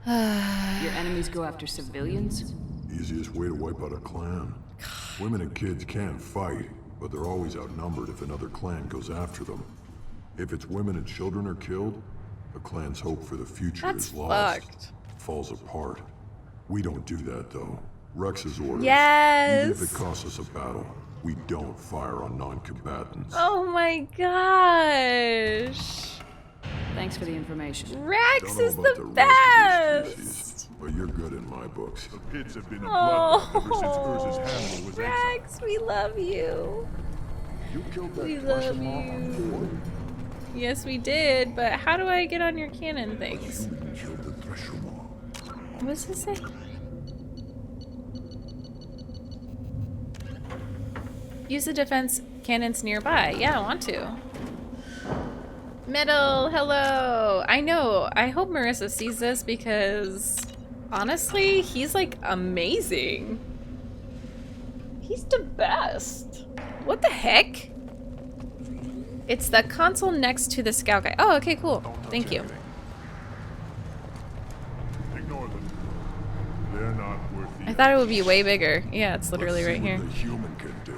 Your enemies go after civilians? Easiest way to wipe out a clan. Women and kids can fight, but they're always outnumbered if another clan goes after them. If its women and children are killed, the clan's hope for the future is lost. Fucked. Falls apart. We don't do that, though. Rex's orders. Yes! Even if it costs us a battle, we don't fire on non-combatants. Oh my gosh. Thanks for the information. Rex is the best! But you're good in my books. The pits have been in Oh, bloodbath ever since Urza's handler was Rex, we love you. You killed that We Thresher love Maw on board? Yes, we did, but how do I get on your cannon things? You killed the Thresher Maw. What does this say? Use the defense cannons nearby. Yeah, I want to. Metal, hello. I know. I hope Marissa sees this because honestly, he's like amazing. He's the best. What the heck? It's the console next to the scout guy. Oh, okay, cool. Thank you. Ignore them. They're not worth the I thought it would be way bigger. Yeah, it's literally right here. The human can do.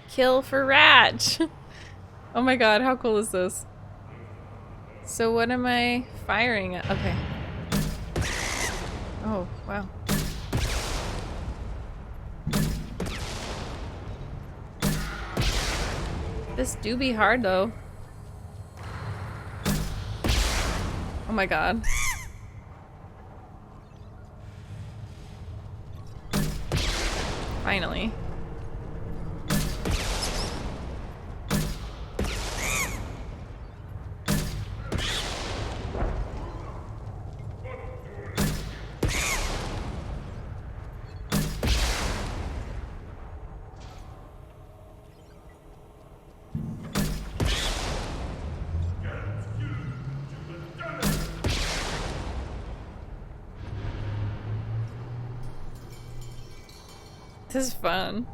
Kill for Ratch. Oh my god, how cool is this? So what am I firing at? Okay. Oh, wow. This do be hard though. Oh my god. Finally. This is fun.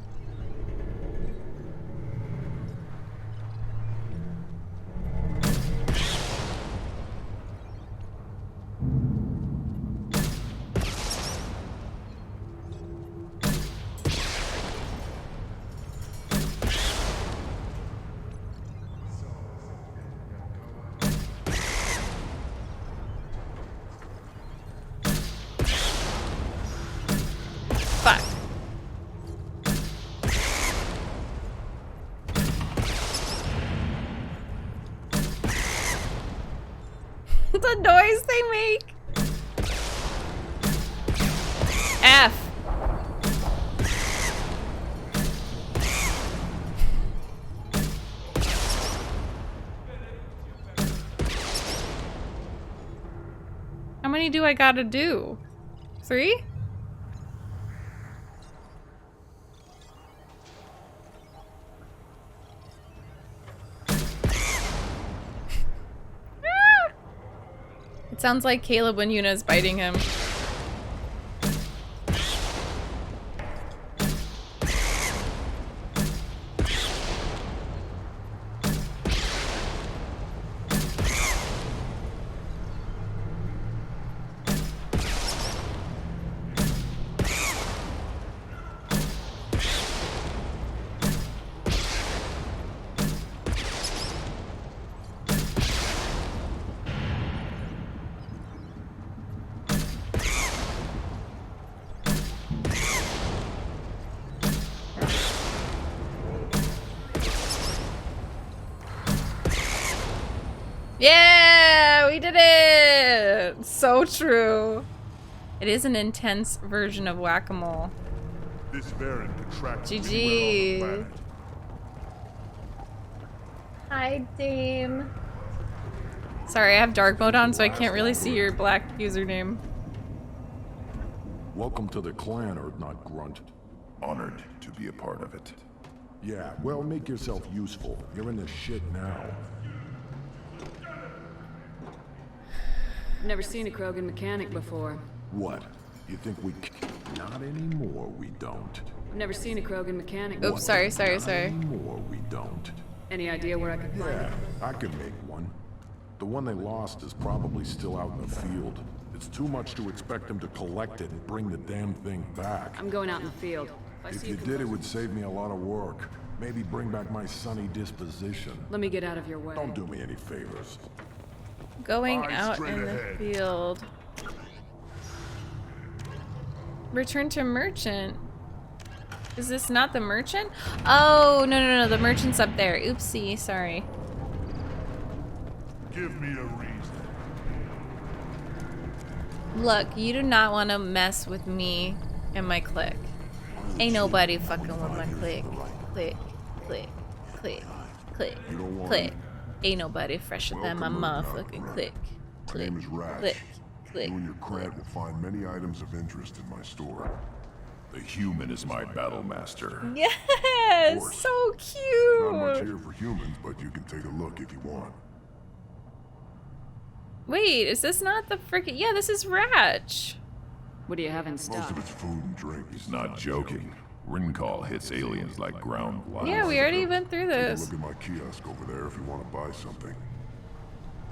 Fuck. The noise they make. F. How many do I gotta do? 3? It sounds like Caleb when Yuna's biting him. Yeah, we did it! So true. It is an intense version of whack-a-mole. This variant contracts GG. well on the planet. Hi, Dame. Sorry, I have dark mode on, so I can't really see your black username. Welcome to the clan, Not Grunt. Honored to be a part of it. Yeah, well, make yourself useful. You're in this shit now. Never seen a KROGAN mechanic before. What? You think we Not anymore, we don't. I've never seen a KROGAN mechanic Oops, sorry. Not anymore, we don't. Any idea where I could find Yeah, it? I could make one. The one they lost is probably still out in the field. It's too much to expect them to collect it and bring the damn thing back. I'm going out in the field. If you did, it would save me a lot of work. Maybe bring back my sunny disposition. Let me get out of your way. Don't do me any favors. Going out in the field. Return to merchant. Is this not the merchant? Oh, no. The merchant's up there. Oopsie, sorry. Give me a reason. Look, you do not want to mess with me and my click. Ain't nobody fucking with my click. Click, click, click, click, click. Ain't nobody fresher than my motherfucking click. My name is Ratch. Click, click. You and your crowd will find many items of interest in my store. The human is my battle master. Yes, so cute. Not much here for humans, but you can take a look if you want. Wait, is this not the freaking... Yeah, this is Ratch. What do you have in Most stock? of it's food and drink. He's not joking. Ringcall hits aliens like ground flies. Yeah, we already went through Take a this. look at my kiosk over there if you want to buy something.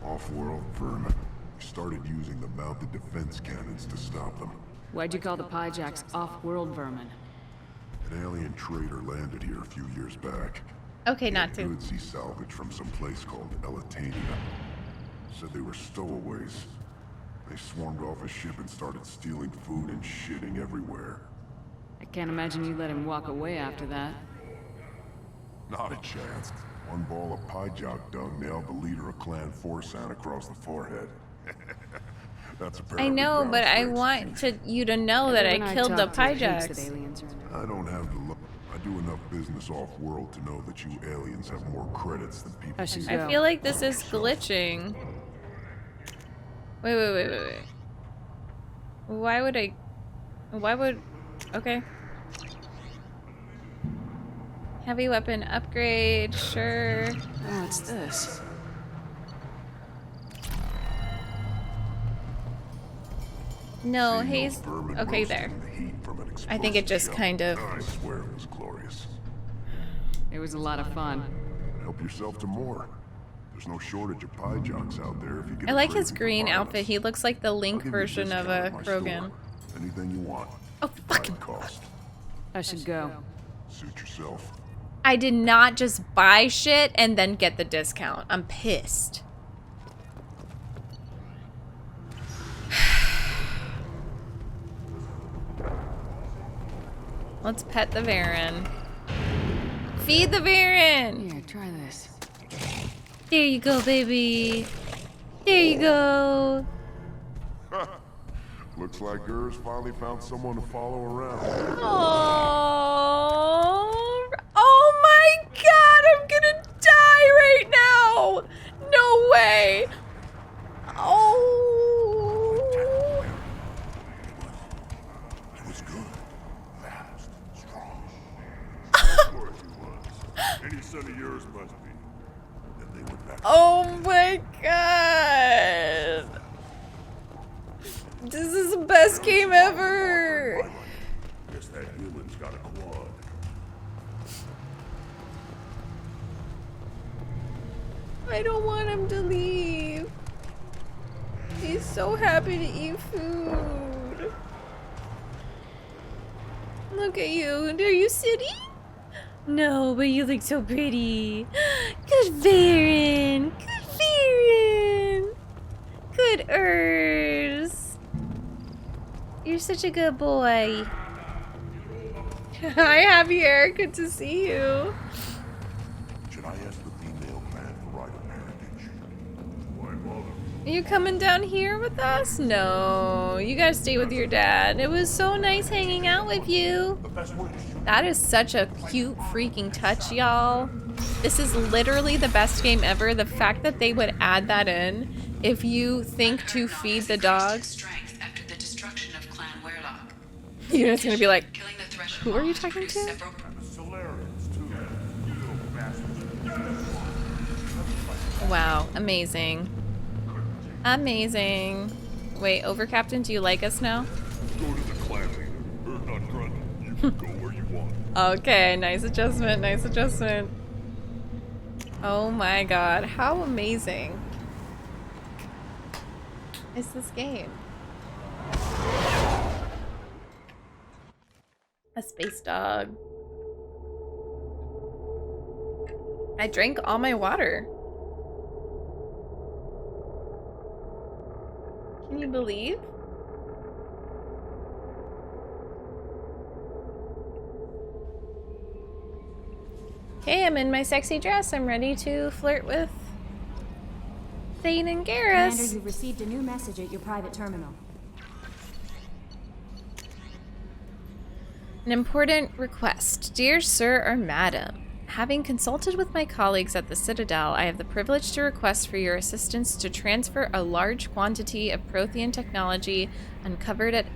Off-world vermin. We started using the mounted defense cannons to stop them. Why'd you call the Pyjacks off-world vermin? An alien trader landed here a few years back. Okay, not to. Goods he salvaged from some place called Elitania. Said they were stowaways. They swarmed off a ship and started stealing food and shitting everywhere. I can't imagine you let him walk away after that. Not a chance. One ball of pie jock dung nailed the leader of Clan Forsan across the forehead. That's I know, but I want you to know that I killed the pie jacks. I don't have the look. I do enough business off-world to know that you aliens have more credits than people. I feel like this is glitching. Wait. Why would... Okay. Heavy weapon upgrade, sure. Oh, what's this? No, Hayes... Okay, there. I think it just kind of... I swear it was glorious. It was a lot of fun. Help yourself to more. There's no shortage of pie jocks out there if you get I like his green outfit. He looks like the Link version of a KROGAN. Anything you want. Oh, fucking cost. I should go. Suit yourself. I did not just buy shit and then get the discount. I'm pissed. Let's pet the Varan. Feed the Varan! Here, try this. There you go, baby. There you go. Looks like Urs finally found someone to follow around. Oh, oh my god, I'm gonna die right now. No way. Oh. It was good. Fast. Strong. Of course it was. Any son of yours must be. Then they went back. Oh my god. This is the best game ever! Guess that human's got a quad. I don't want him to leave. He's so happy to eat food. Look at you. Are you sitting? No, but you look so pretty. Good Varan. Good Varan. Good Urs. You're such a good boy. Hi, Javier. Good to see you. Should I ask the female clan for rite of parentage? Why bother? Are you coming down here with us? No, you gotta stay with your dad. It was so nice hanging out with you. That is such a cute freaking touch, y'all. This is literally the best game ever. The fact that they would add that in, if you think to feed the dogs. You're just gonna be like, who are you talking to? Wow, amazing. Amazing. Wait, Overcaptain, do you like us now? Go to the clan leader. Not Grunt. You can go where you want. Okay, nice adjustment, nice adjustment. Oh my god, how amazing is this game? A space dog. I drank all my water. Can you believe? Okay, I'm in my sexy dress. I'm ready to flirt with Thane and Garrus. Commander, you've received a new message at your private terminal. An important request. Dear Sir or Madam, having consulted with my colleagues at the Citadel, I have the privilege to request for your assistance to transfer a large quantity of Prothean technology uncovered at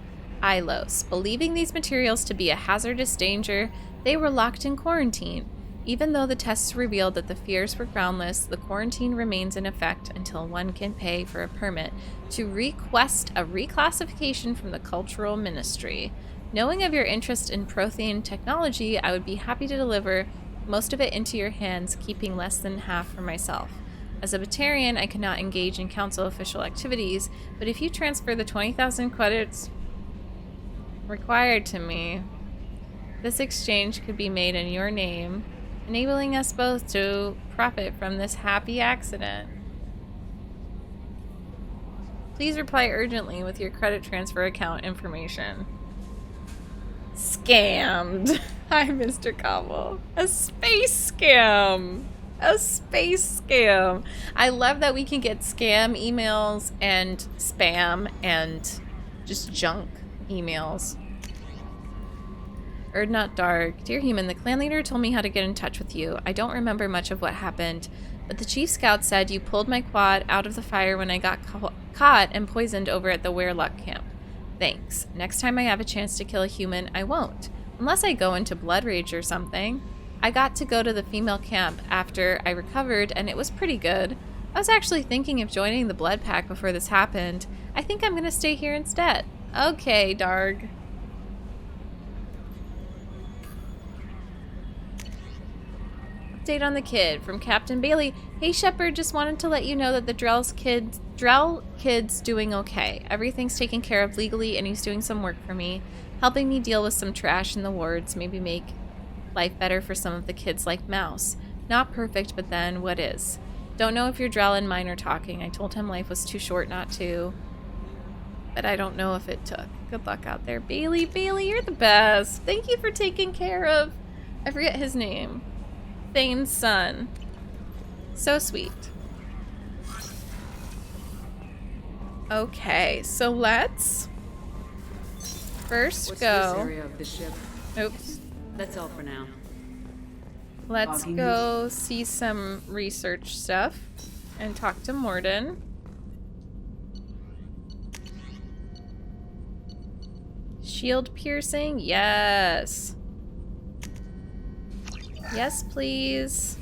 Ilos. Believing these materials to be a hazardous danger, they were locked in quarantine. Even though the tests revealed that the fears were groundless, the quarantine remains in effect until one can pay for a permit to request a reclassification from the Cultural Ministry. Knowing of your interest in Prothean technology, I would be happy to deliver most of it into your hands, keeping less than half for myself. As a Batarian, I cannot engage in council official activities, but if you transfer the 20,000 credits required to me, this exchange could be made in your name, enabling us both to profit from this happy accident. Please reply urgently with your credit transfer account information. Scammed. Hi, Mr. Cobble. A space scam. A space scam. I love that we can get scam emails and spam and just junk emails. Not dark. Dear human, the clan leader told me how to get in touch with you. I don't remember much of what happened, but the chief scout said you pulled my quad out of the fire when I got caught and poisoned over at the Wereluck camp. Thanks. Next time I have a chance to kill a human, I won't. Unless I go into blood rage or something. I got to go to the female camp after I recovered, and it was pretty good. I was actually thinking of joining the blood pack before this happened. I think I'm gonna stay here instead. Okay, Darg. Update on the kid from Captain Bailey. Hey Shepard, just wanted to let you know that the Drell kid's doing okay. Everything's taken care of legally, and he's doing some work for me, helping me deal with some trash in the wards, maybe make life better for some of the kids like Mouse. Not perfect, but then what is? Don't know if your Drell and mine are talking. I told him life was too short not to, but I don't know if it took. Good luck out there. Bailey, you're the best. Thank you for taking care of, I forget his name, Thane's son. So sweet. Okay, so let's first What's go. This area of the ship? Oops. That's all for now. Let's Talking go news. see some research stuff and talk to Morden. Shield piercing? Yes. Yes, please.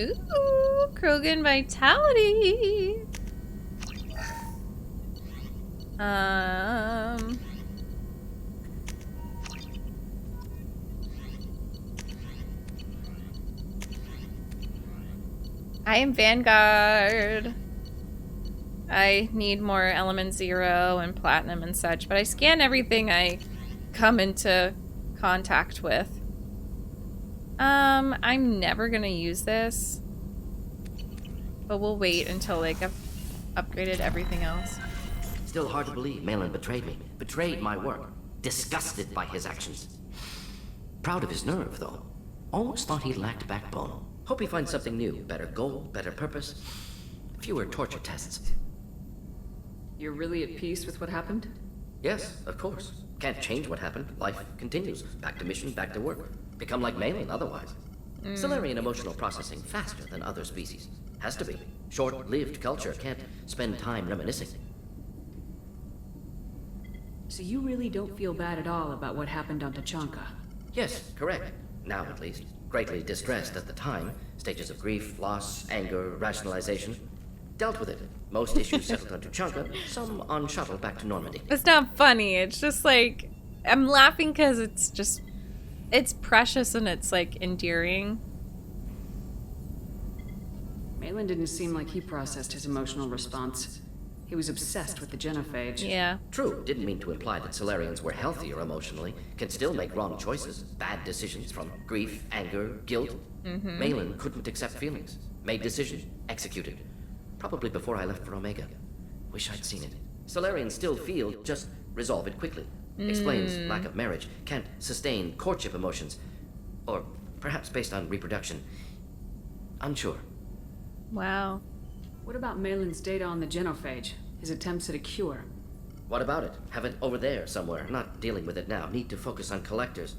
Ooh, Krogan Vitality. I am Vanguard. I need more element 0 and platinum and such, but I scan everything I come into contact with. I'm never gonna use this, but we'll wait until like I've upgraded everything else. Still hard to believe Malin betrayed me. Betrayed my work. Disgusted by his actions. Proud of his nerve, though. Almost thought he lacked backbone. Hope he finds something new. Better goal, better purpose. Fewer torture tests. You're really at peace with what happened? Yes, of course. Can't change what happened. Life continues. Back to mission, back to work. Become like Malin otherwise. Solarian emotional processing faster than other species. Has to be. Short-lived culture can't spend time reminiscing. So you really don't feel bad at all about what happened on Tachanka? Yes, correct. Now at least. Greatly distressed at the time. Stages of grief, loss, anger, rationalization. Dealt with it. Most issues settled on Tachanka, some on shuttle back to Normandy. It's not funny. It's just like, I'm laughing because it's just, it's precious and it's like endearing. Malin didn't seem like he processed his emotional response. He was obsessed with the genophage. Yeah. True, didn't mean to imply that Solarians were healthier emotionally, can still make wrong choices, bad decisions from grief, anger, guilt. Malin couldn't accept feelings. Made decision, executed. Probably before I left for Omega. Wish I'd seen it. Solarians still feel, just resolve it quickly. Explains lack of marriage, can't sustain courtship emotions. Or perhaps based on reproduction. Unsure. Wow. What about Malin's data on the genophage? His attempts at a cure? What about it? Have it over there somewhere. Not dealing with it now. Need to focus on collectors.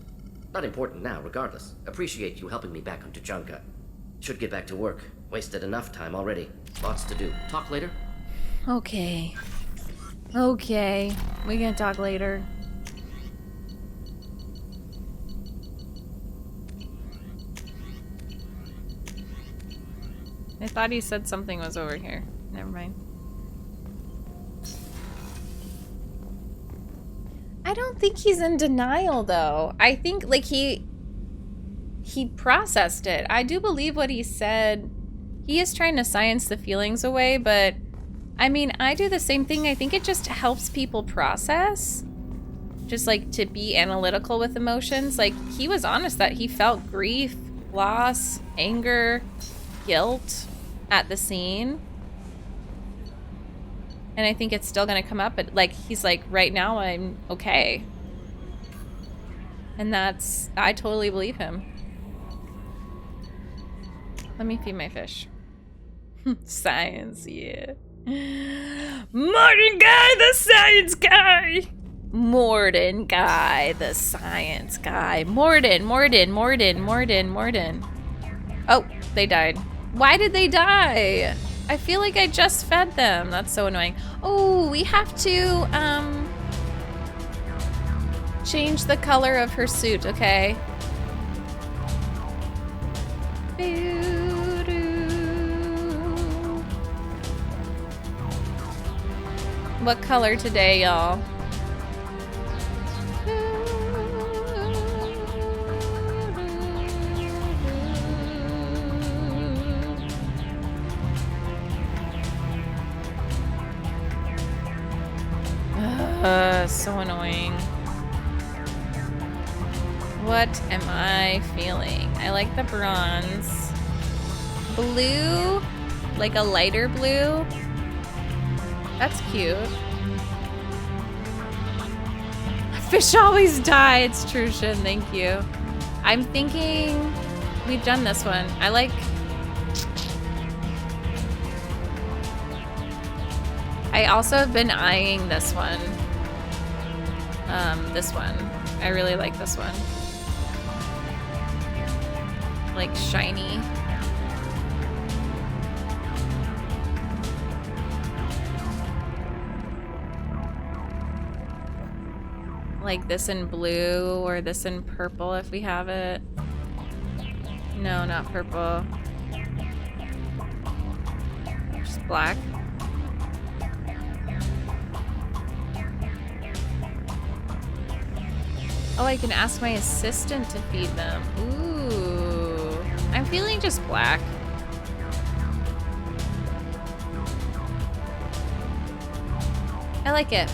Not important now, regardless. Appreciate you helping me back on Tachanka. Should get back to work. Wasted enough time already. Lots to do. Talk later? Okay. Okay. We can talk later. I thought he said something was over here. Never mind. I don't think he's in denial, though. I think, like, he processed it. I do believe what he said. He is trying to science the feelings away, but, I mean, I do the same thing. I think it just helps people process. Just, like, to be analytical with emotions. Like, he was honest that he felt grief, loss, anger, guilt at the scene. And I think it's still gonna come up, but like he's like, right now I'm okay. And that's... I totally believe him. Let me feed my fish. Science, yeah. Morden Guy, the science guy! Morden Guy, the science guy. Morden. Oh, they died. Why did they die? I feel like I just fed them. That's so annoying. Oh, we have to, change the color of her suit, okay? What color today, y'all? So annoying. What am I feeling? I like the bronze. Blue? Like a lighter blue? That's cute. Fish always die. It's true, Shin. Thank you. I'm thinking we've done this one. I like... I also have been eyeing this one. This one. I really like this one. Like shiny. Like this in blue or this in purple if we have it. No, not purple. Just black. Oh, I can ask my assistant to feed them. Ooh. I'm feeling just black. I like it.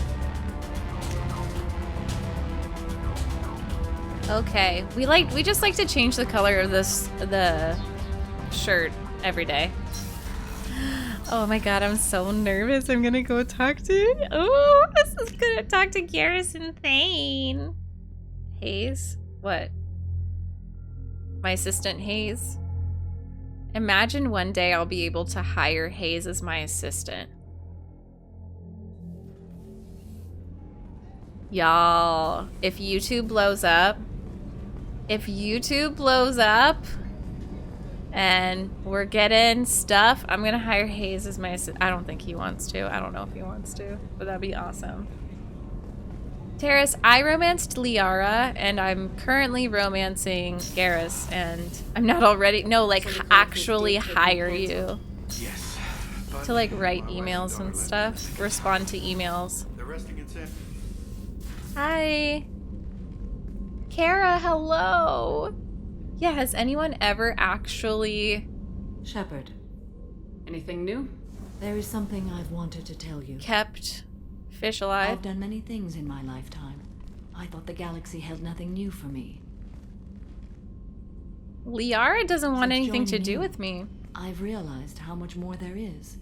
Okay. We just like to change the color of the shirt every day. Oh my god, I'm so nervous. I'm gonna go talk to... Oh, this is gonna talk to Garrison Thane. Hayes? What? My assistant Hayes? Imagine one day I'll be able to hire Hayes as my assistant. Y'all, if YouTube blows up, and we're getting stuff, I'm gonna hire Hayes as my assistant. I don't think he wants to. I don't know if he wants to, but that'd be awesome. Terrace, I romanced Liara, and I'm currently romancing Garrus, and I'm not already... No, like, actually hire you. Yes. To, like, write emails and stuff. Respond to emails. They're resting in San... Hi. Kara, hello. Yeah, has anyone ever actually... Shepard, anything new? There is something I've wanted to tell you. Kept fish alive? I've done many things in my lifetime. I thought the galaxy held nothing new for me. Liara doesn't want anything to do with me. I've realized how much more there is.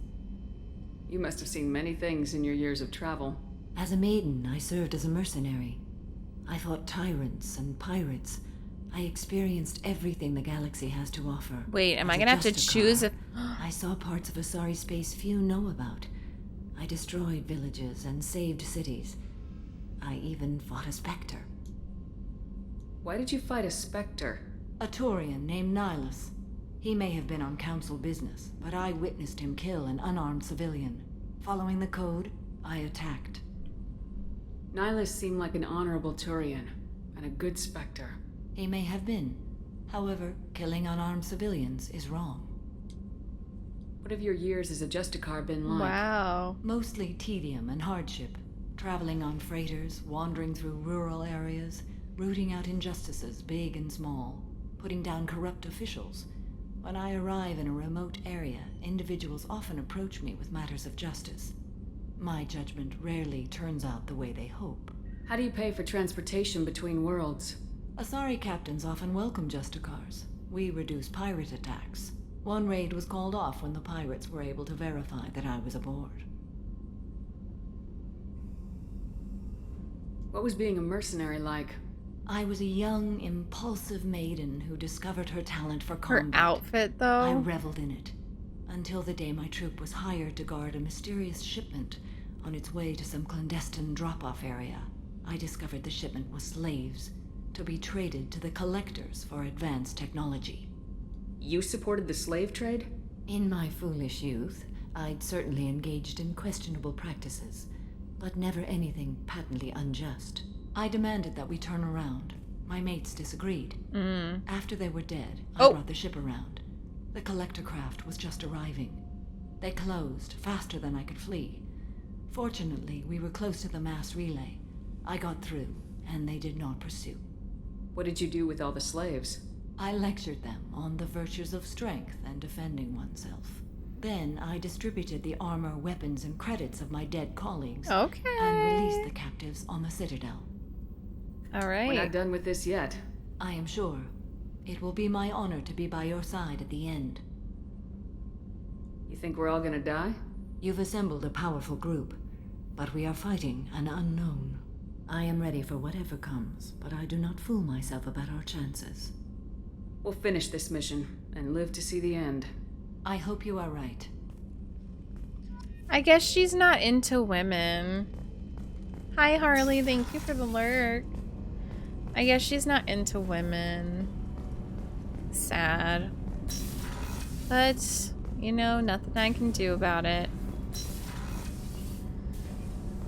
You must have seen many things in your years of travel. As a maiden, I served as a mercenary. I fought tyrants and pirates. I experienced everything the galaxy has to offer. Wait, am I gonna have to choose if... I saw parts of Asari space few know about. I destroyed villages and saved cities. I even fought a Spectre. Why did you fight a Spectre? A Turian named Nihilus. He may have been on council business, but I witnessed him kill an unarmed civilian. Following the code, I attacked. Nihilus seemed like an honorable Turian, and a good Spectre. He may have been. However, killing unarmed civilians is wrong. What have your years as a Justicar been like? Wow. Mostly tedium and hardship. Traveling on freighters, wandering through rural areas, rooting out injustices, big and small, putting down corrupt officials. When I arrive in a remote area, individuals often approach me with matters of justice. My judgment rarely turns out the way they hope. How do you pay for transportation between worlds? Asari captains often welcome Justicars. We reduce pirate attacks. One raid was called off when the pirates were able to verify that I was aboard. What was being a mercenary like? I was a young, impulsive maiden who discovered her talent for Her combat. outfit, though. I reveled in it, until the day my troop was hired to guard a mysterious shipment on its way to some clandestine drop-off area. I discovered the shipment was slaves, to be traded to the collectors for advanced technology. You supported the slave trade? In my foolish youth, I'd certainly engaged in questionable practices, but never anything patently unjust. I demanded that we turn around. My mates disagreed. After they were dead, I brought the ship around. The collector craft was just arriving. They closed faster than I could flee. Fortunately, we were close to the mass relay. I got through, and they did not pursue. What did you do with all the slaves? I lectured them on the virtues of strength and defending oneself. Then I distributed the armor, weapons, and credits of my dead colleagues. Okay. And released the captives on the Citadel. All right. We're not done with this yet. I am sure. It will be my honor to be by your side at the end. You think we're all gonna die? You've assembled a powerful group, but we are fighting an unknown. I am ready for whatever comes, but I do not fool myself about our chances. We'll finish this mission and live to see the end. I hope you are right. I guess she's not into women. Hi, Harley. Thank you for the lurk. I guess she's not into women. Sad. But, you know, nothing I can do about it.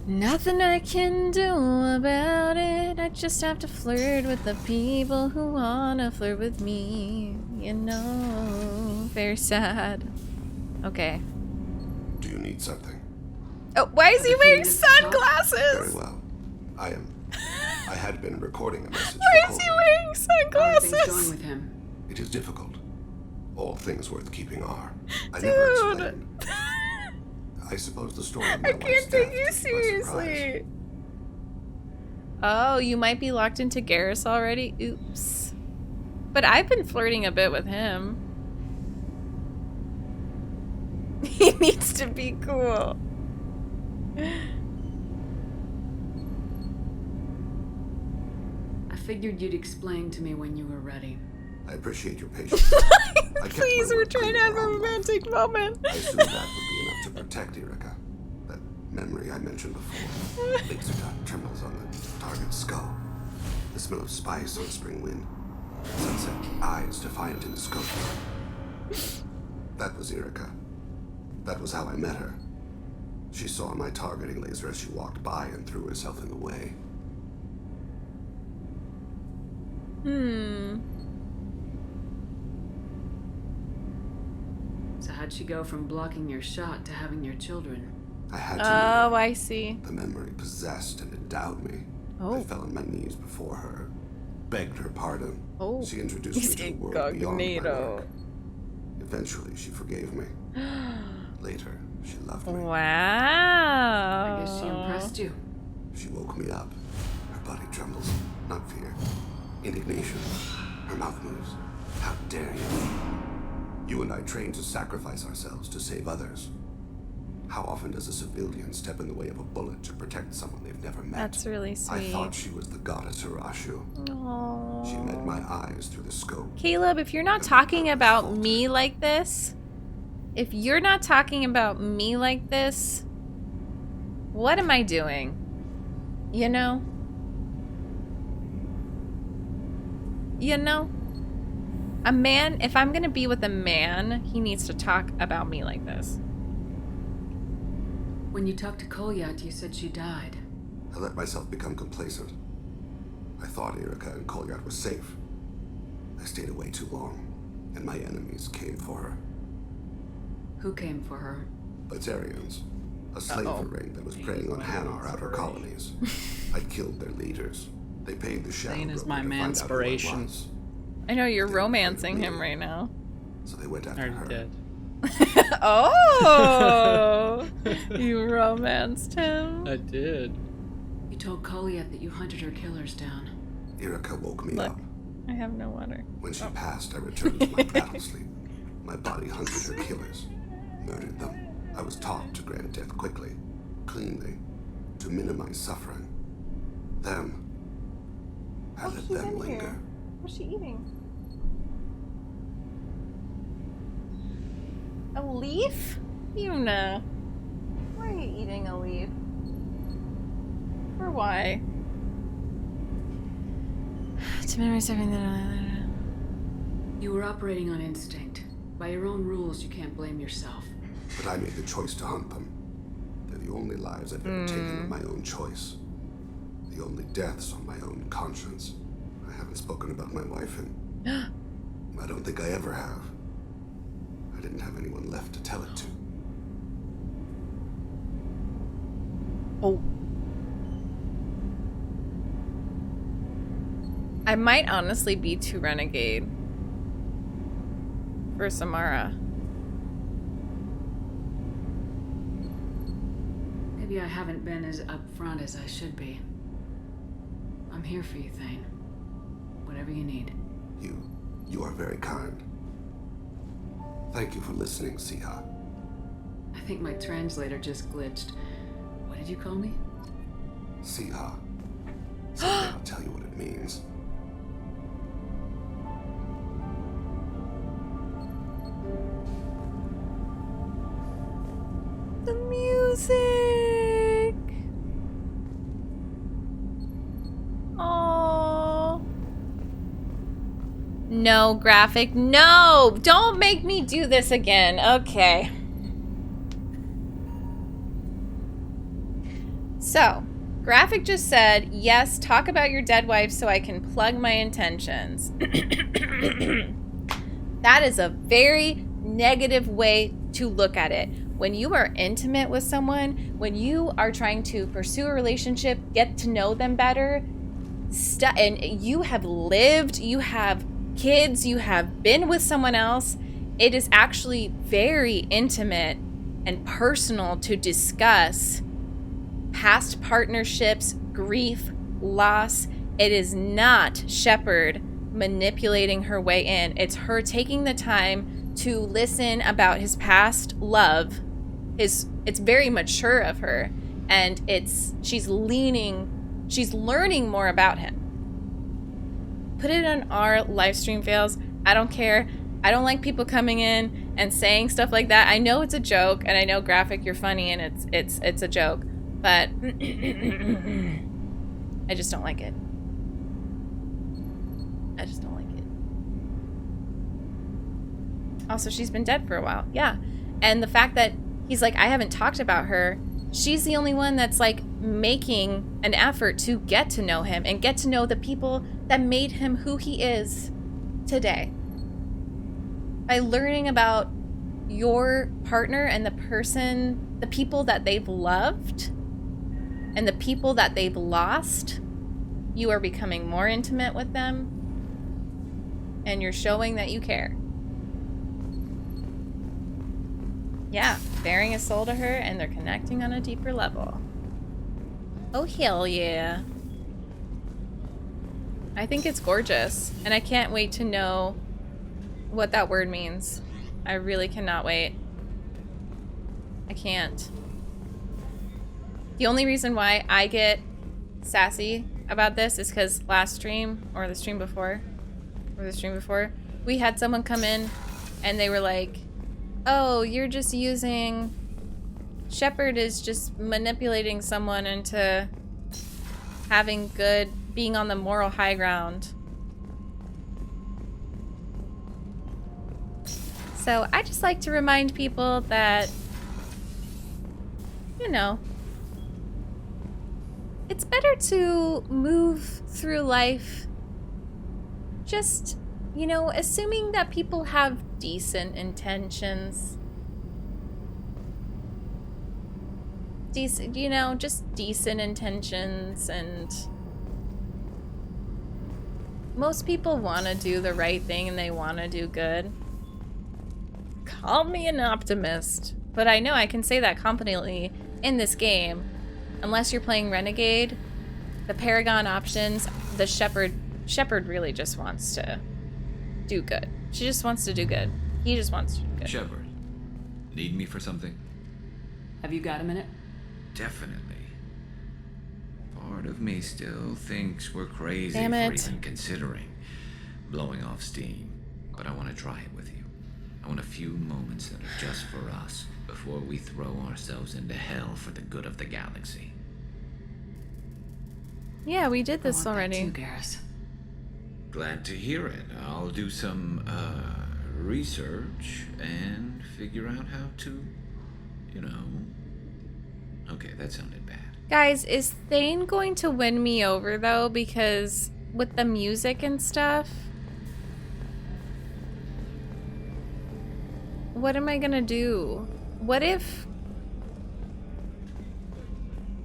Nothing I can do about it. I just have to flirt with the people who wanna flirt with me. You know, very sad. Okay. Do you need something? Oh, why is he wearing Very sunglasses? well. I had been recording a message. Why is he wearing How are sunglasses? things going with him? It is difficult. All things worth keeping are. I never explained. I suppose the story of my I can't take you seriously. Oh, you might be locked into Garrus already? Oops. But I've been flirting a bit with him. He needs to be cool. I figured you'd explain to me when you were ready. I appreciate your patience. Please, we're trying to have a romantic moment. I assumed that would be enough to protect Erica. That memory I mentioned before. Laser dot trembles on the target's skull. The smell of spice on spring wind. Sunset eyes defiant in the scope. That was Erica. That was how I met her. She saw my targeting laser as she walked by and threw herself in the way. So how'd she go from blocking your shot to having your children? I had to. Oh, I see. The memory possessed and endowed me. Oh. I fell on my knees before her, begged her pardon. Oh. She introduced me to a world beyond my Incognito. work. Eventually, she forgave me. Later, she loved me. Wow. I guess she impressed you. She woke me up. Her body trembles. Not fear. Indignation. Her mouth moves. How dare you? You and I trained to sacrifice ourselves to save others. How often does a civilian step in the way of a bullet to protect someone they've never met? That's really I sweet. thought she was the goddess Hirashu. Aww. She met my eyes through the scope. Caleb, if you're not talking about me like this, what am I doing? You know? A man, if I'm gonna be with a man, he needs to talk about me like this. When you talked to Kolyat, you said she died. I let myself become complacent. I thought Erica and Kolyat were safe. I stayed away too long, and my enemies came for her. Who came for her? Batarians. A slaver ring that was preying on Hanar outer colonies. I killed their leaders. They paid the shadow Zane is broker my to find out who I manspiration. was. I know you're romancing him right now. So they went after Already her. did. Oh! You romanced him? I did. You told Kolyat that you hunted her killers down. Erica woke me Look, up. I have no water. When she passed, I returned to my battle sleep. My body hunted her killers, murdered them. I was taught to grant death quickly, cleanly, to minimize suffering. Them, I let them linger. What's she eating? A leaf? Yuna. Why are you eating a leaf? Or why? To minimize everything that You were operating on instinct. By your own rules, you can't blame yourself. But I made the choice to hunt them. They're the only lives I've ever taken of my own choice. The only deaths on my own conscience. I haven't spoken about my wife, and I don't think I ever have. I didn't have anyone left to tell it to. Oh. I might honestly be too renegade for Samara. Maybe I haven't been as upfront as I should be. I'm here for you, Thane. Whatever you need. You are very kind. Thank you for listening, Siha. I think my translator just glitched. What did you call me? Siha. Someday I'll tell you what it means. The music. Oh. No, graphic. No! Don't make me do this again. Okay. So, graphic just said, yes, talk about your dead wife so I can plug my intentions. That is a very negative way to look at it. When you are intimate with someone, when you are trying to pursue a relationship, get to know them better, and you have lived, you have kids, you have been with someone else, it is actually very intimate and personal to discuss past partnerships, grief, loss. It is not Shepard manipulating her way in. It's her taking the time to listen about his past love. It's very mature of her, and she's learning more about him. Put it on our live stream fails. I don't care. I don't like people coming in and saying stuff like that. I know it's a joke, and I know graphic, you're funny, and it's a joke, but I just don't like it. I just don't like it. Also, she's been dead for a while. Yeah. And the fact that he's like, I haven't talked about her. She's the only one that's like making an effort to get to know him and get to know the people that made him who he is today. By learning about your partner and the people that they've loved and the people that they've lost, you are becoming more intimate with them and you're showing that you care. Yeah, bearing his soul to her, and they're connecting on a deeper level. Oh, hell yeah. I think it's gorgeous, and I can't wait to know what that word means. I really cannot wait. I can't. The only reason why I get sassy about this is because last stream, or the stream before, we had someone come in, and they were like, oh, you're just using... Shepard is just manipulating someone into having being on the moral high ground. So I just like to remind people that, you know, it's better to move through life just, you know, assuming that people have decent intentions. Decent, you know, just decent intentions, and most people want to do the right thing and they want to do good. Call me an optimist, but I know I can say that confidently in this game. Unless you're playing Renegade, the Paragon options, the Shepard really just wants to do good. She just wants to do good. He just wants to do good. Shepard, need me for something? Have you got a minute? Definitely. Far part of me still thinks we're crazy Damn for it. even considering blowing off steam. But I want to try it with you. I want a few moments that are just for us before we throw ourselves into hell for the good of the galaxy. Yeah, we did this already. That too, Garrus. Glad to hear it. I'll do some, research and figure out how to, Okay, that sounded bad. Guys, is Thane going to win me over, though? Because with the music and stuff... What am I gonna do? What if...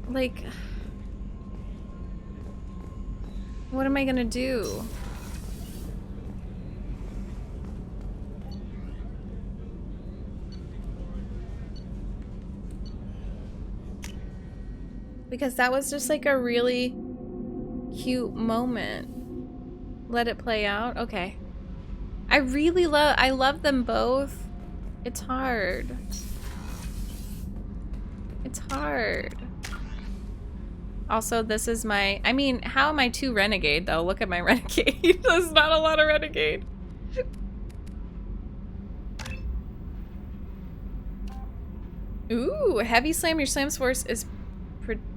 Like... What am I gonna do? Because that was just like a really cute moment. Let it play out? Okay. I love them both. It's hard. It's hard. Also, this is my... I mean, how am I too renegade, though? Look at my renegade. There's not a lot of renegade. Ooh, heavy slam. Your slam's force is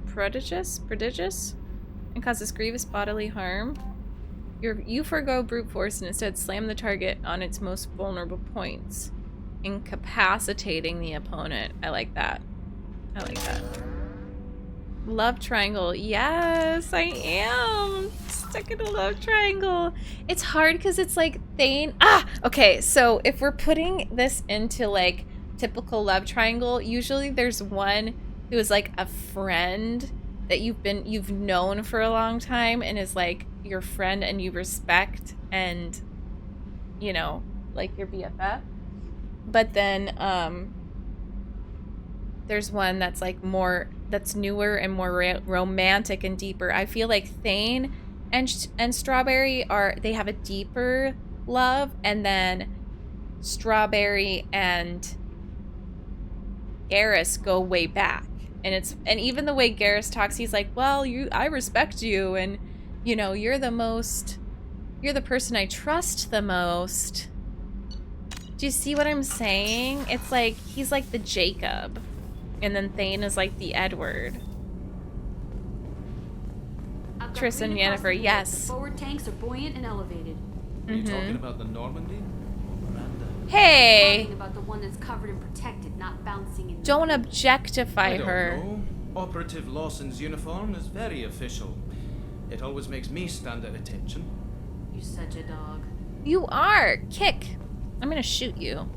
prodigious, and causes grievous bodily harm. You forgo brute force and instead slam the target on its most vulnerable points, incapacitating the opponent. I like that. I like that. Love triangle. Yes, I am stuck in a love triangle. It's hard because it's like Thane. Okay, so if we're putting this into like typical love triangle, usually there's one who is like a friend that you've known for a long time and is like your friend and you respect and like your BFF. But then there's one that's like that's newer and more romantic and deeper. I feel like Thane and Strawberry they have a deeper love, and then Strawberry and Garrus go way back. And even the way Garrus talks, he's like, well, I respect you, and you're the person I trust the most. Do you see what I'm saying? It's like he's like the Jacob, and then Thane is like the Edward. Triss and Yennefer, yes. The forward tanks are buoyant and elevated. Are you talking about the Normandy? Hey! I'm talking about the one that's covered and protected, not bouncing in. Don't objectify her. I don't know. Operative Lawson's uniform is very official. It always makes me stand at attention. You're such a dog. You are. Kick. I'm gonna shoot you.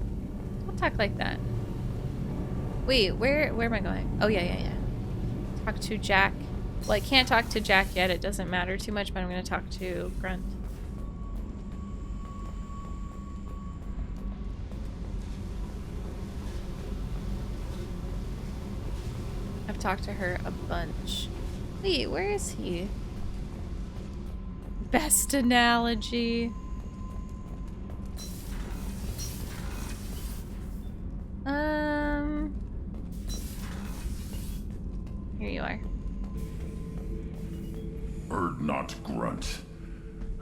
Don't talk like that. Wait, where am I going? Oh, yeah. Talk to Jack. Well, I can't talk to Jack yet. It doesn't matter too much, but I'm gonna talk to Grunt. I've talked to her a bunch. Wait, where is he? Best analogy. Here you are. Bird not grunt.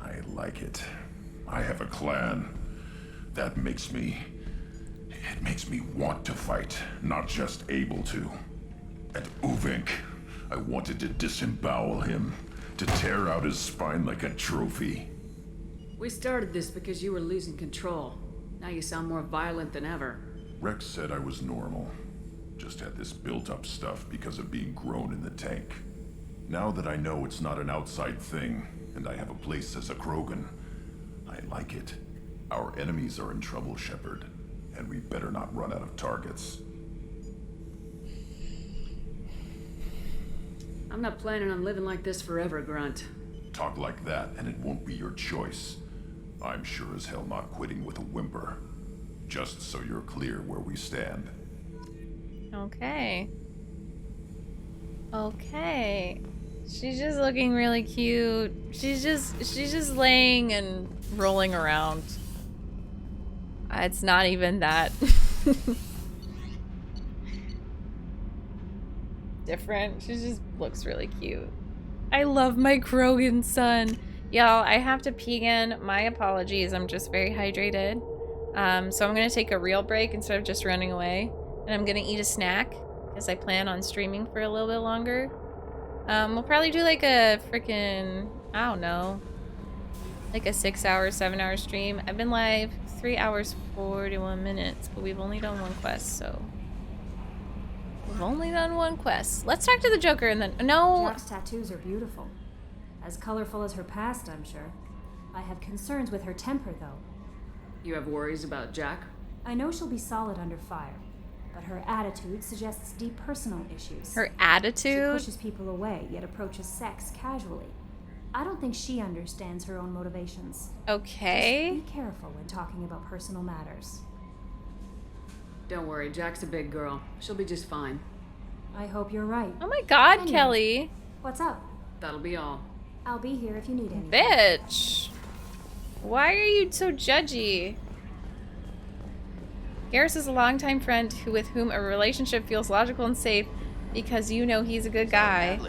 I like it. I have a clan. That makes me want to fight, not just able to. And Uvink, I wanted to disembowel him, to tear out his spine like a trophy. We started this because you were losing control. Now you sound more violent than ever. Rex said I was normal. Just had this built-up stuff because of being grown in the tank. Now that I know it's not an outside thing, and I have a place as a KROGAN, I like it. Our enemies are in trouble, Shepard, and we better not run out of targets. I'm not planning on living like this forever, Grunt. Talk like that, and it won't be your choice. I'm sure as hell not quitting with a whimper. Just so you're clear where we stand. Okay. Okay. She's just looking really cute. She's just laying and rolling around. It's not even that different. She just looks really cute. I love my KROGAN son. Y'all, I have to pee again. My apologies. I'm just very hydrated. So I'm gonna take a real break instead of just running away. And I'm gonna eat a snack because I plan on streaming for a little bit longer. We'll probably do like a freaking, I don't know, like a 6 hour, 7 hour stream. I've been live 3 hours, 41 minutes, but we've only done one quest, so. We've only done one quest. Let's talk to the Joker and then, no. Jack's tattoos are beautiful. As colorful as her past, I'm sure. I have concerns with her temper, though. You have worries about Jack? I know she'll be solid under fire, but her attitude suggests deep personal issues. Her attitude? She pushes people away, yet approaches sex casually. I don't think she understands her own motivations. Okay. Just be careful when talking about personal matters. Don't worry, Jack's a big girl. She'll be just fine. I hope you're right. Oh my god, Anyway, Kelly. What's up? That'll be all. I'll be here if you need anything. Bitch. Why are you so judgy? Garrus is a longtime friend with whom a relationship feels logical and safe because you know he's a good guy.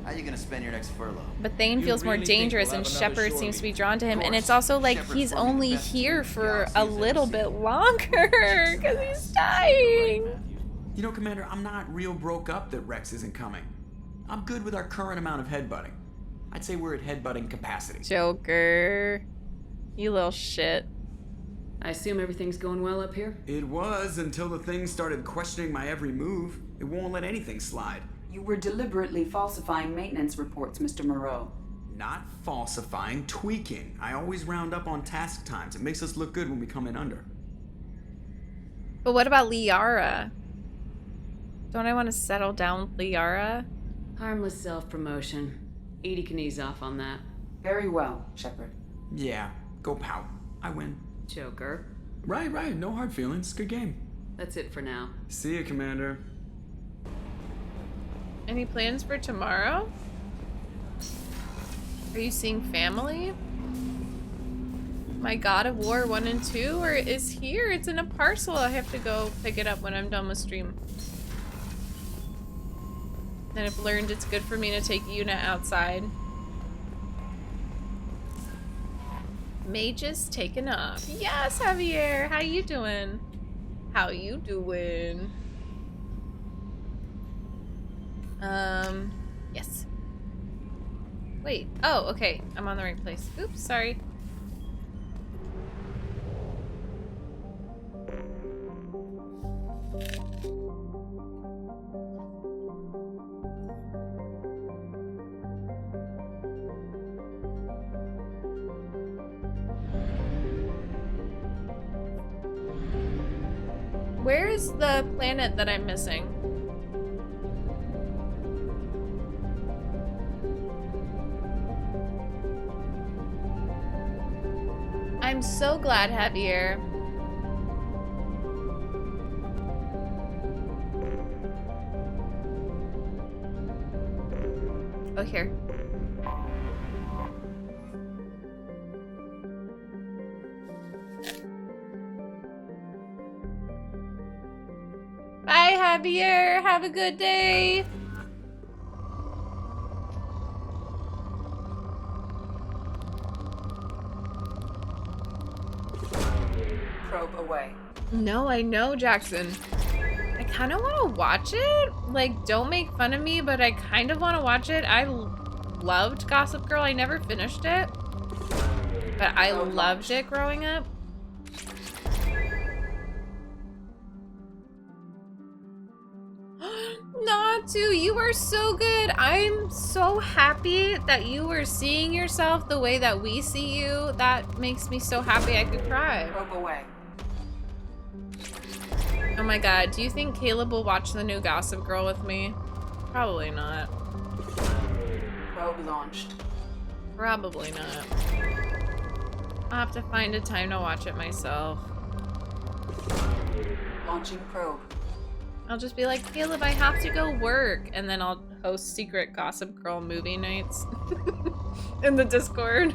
How are you gonna spend your next furlough? But Thane feels more dangerous and Shepard seems to be drawn to him. And it's also like he's only here for a little bit longer because he's dying. You know, Commander, I'm not real broke up that Rex isn't coming. I'm good with our current amount of headbutting. I'd say we're at headbutting capacity. Joker. You little shit. I assume everything's going well up here? It was until the thing started questioning my every move. It won't let anything slide. You were deliberately falsifying maintenance reports, Mr. Moreau. Not falsifying, tweaking. I always round up on task times. It makes us look good when we come in under. But what about Liara? Don't I want to settle down with Liara? Harmless self-promotion. Edie can ease off on that. Very well, Shepard. Yeah, go pout. I win. Joker. Right. No hard feelings. Good game. That's it for now. See you, Commander. Any plans for tomorrow? Are you seeing family? My God of War 1 and 2 or is here? It's in a parcel. I have to go pick it up when I'm done with stream. And I've learned it's good for me to take Yuna outside. Mage's taken off. Yes, Javier. How you doing? How you doing? Yes. Wait. Oh, okay. I'm on the right place. Oops, sorry. Where's the planet that I'm missing? I'm so glad, Javier. Oh, here. Bye, Javier. Have a good day. Probe away. No, I know, Jackson. I kind of want to watch it. Like, don't make fun of me, but I kind of want to watch it. I loved Gossip Girl. I never finished it, but I loved it growing up. Natu, you are so good. I'm so happy that you are seeing yourself the way that we see you. That makes me so happy I could cry. Probe away. Oh my god, do you think Caleb will watch the new Gossip Girl with me? Probably not. Probe launched. Probably not. I'll have to find a time to watch it myself. Launching probe. I'll just be like, Caleb, I have to go work. And then I'll host secret Gossip Girl movie nights in the Discord.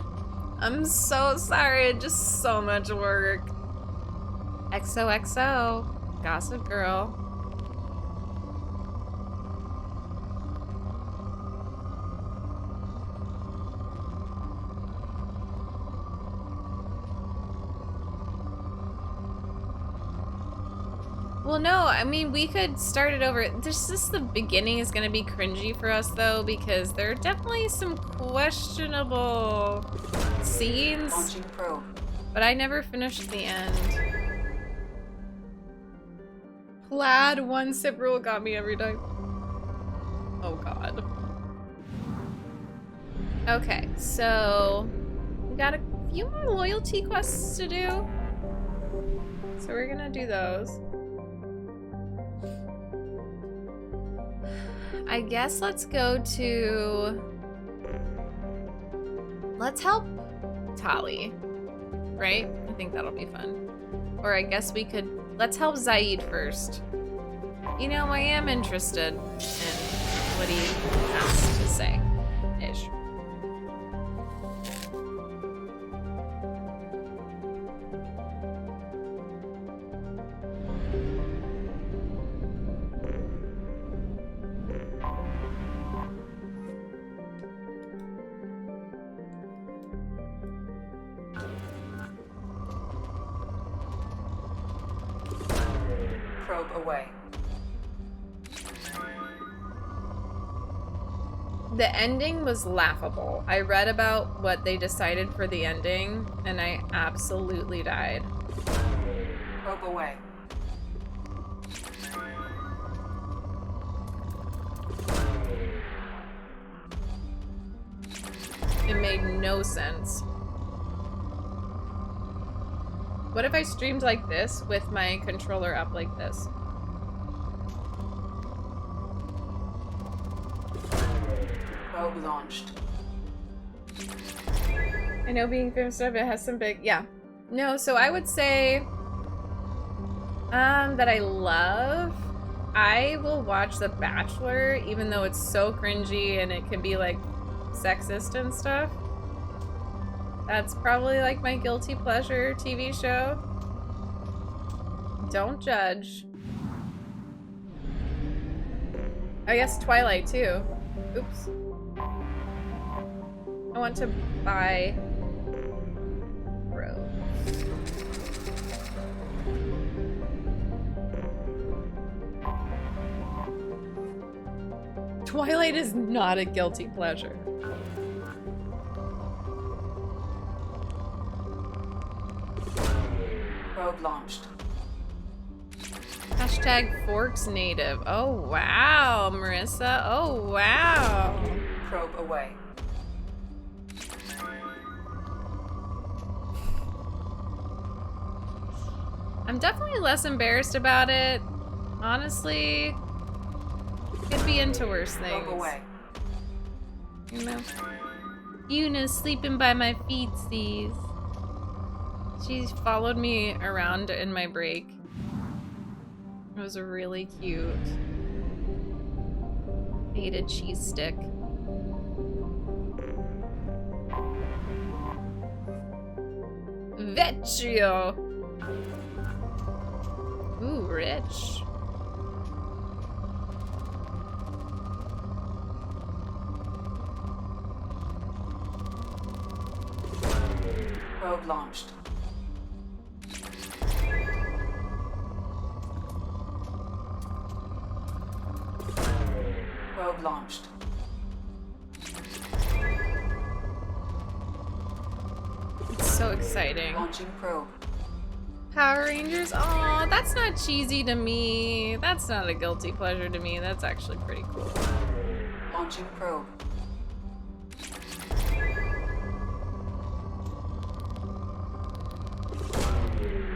I'm so sorry, just so much work. XOXO. Gossip Girl. Well, no, I mean, we could start it over. Just the beginning is going to be cringy for us, though, because there are definitely some questionable scenes. Launching probe. But I never finished the end. Plaid one sip rule got me every time. Oh, God. Okay, so we got a few more loyalty quests to do. So we're going to do those. I guess let's go to... Let's help Tali, right? I think that'll be fun. Or I guess we could... Let's help Zaeed first. You know, I am interested in what he has to say. Ish. Probe away. The ending was laughable. I read about what they decided for the ending, and I absolutely died. Probe away. It made no sense. What if I streamed like this with my controller up like this? Probe launched. I know being famous stuff, it has some big, yeah. No, so I would say that I love. I will watch The Bachelor, even though it's so cringy and it can be like sexist and stuff. That's probably like my guilty pleasure TV show. Don't judge. I guess Twilight too. Oops. I want to buy Rose. Twilight is not a guilty pleasure. Probe launched. Hashtag Forks Native. Oh wow, Marissa. Oh wow. Probe away. I'm definitely less embarrassed about it. Honestly, could be into worse things. Probe away. You know? Yuna's sleeping by my feetsies. She followed me around in my break. It was really cute. I ate a cheese stick. Vecchio! Ooh, rich. Probe launched. Probe launched. It's so exciting. Launching probe. Power Rangers? Aw, that's not cheesy to me. That's not a guilty pleasure to me. That's actually pretty cool. Launching probe.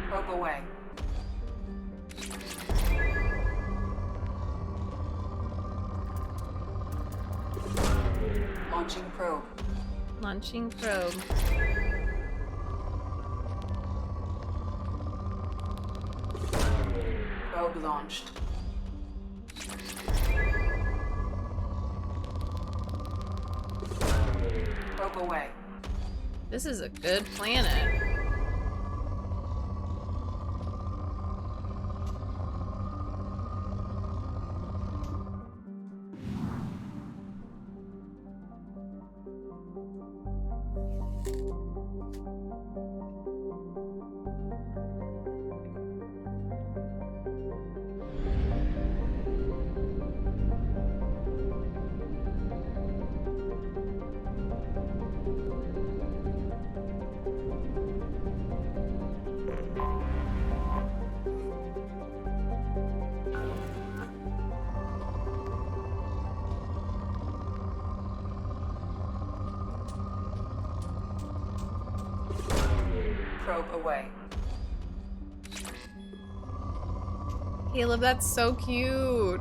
Probe away. Launching probe. Launching probe. Probe launched. Probe away. This is a good planet. Probe away. Caleb, that's so cute.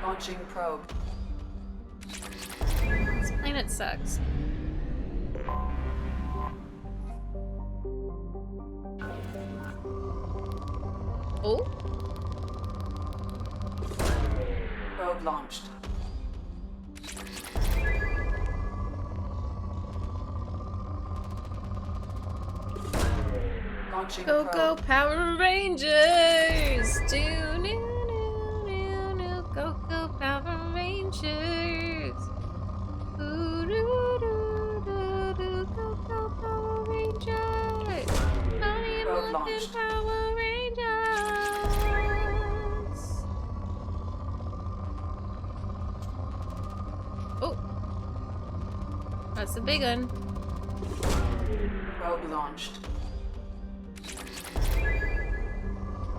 Launching probe. This planet sucks. Oh? Probe launched. Launching Go probe. go Power Rangers! Do no no no no go go Power Rangers! Ooh, doo, doo, doo, doo, go go Power Rangers! Honey, Probe Mountain launched. Power Rangers! Oh, that's the big one. Probe launched.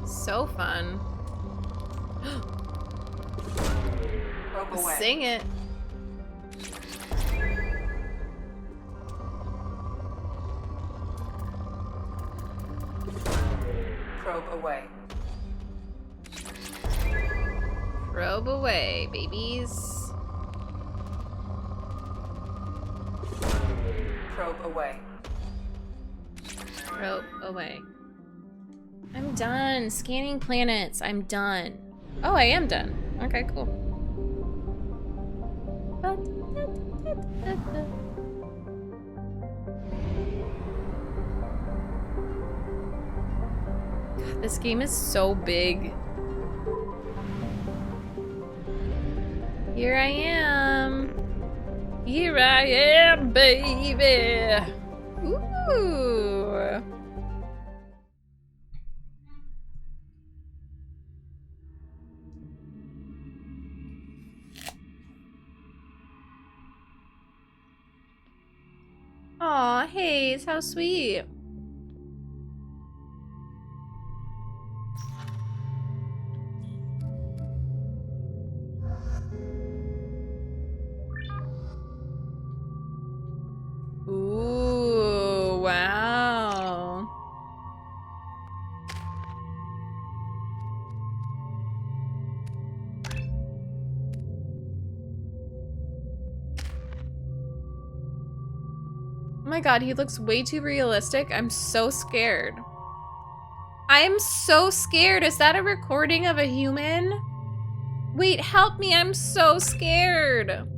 So fun. Probe away. Sing it. Probe away. Probe away, babies. Probe away. Probe away. I'm done. Scanning planets. I'm done. Oh, I am done. Okay, cool. God, this game is so big. Here I am. Here I am, baby. Ooh. Aw, Hayes, how sweet. Ooh, wow. Oh my god, he looks way too realistic. I'm so scared. I'm so scared. Is that a recording of a human? Wait, help me. I'm so scared.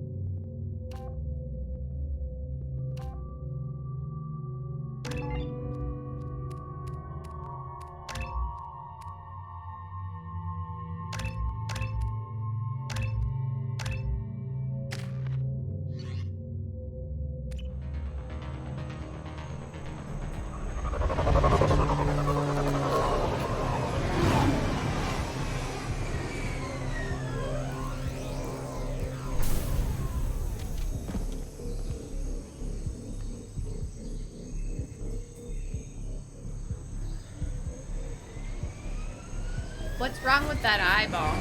What's wrong with that eyeball?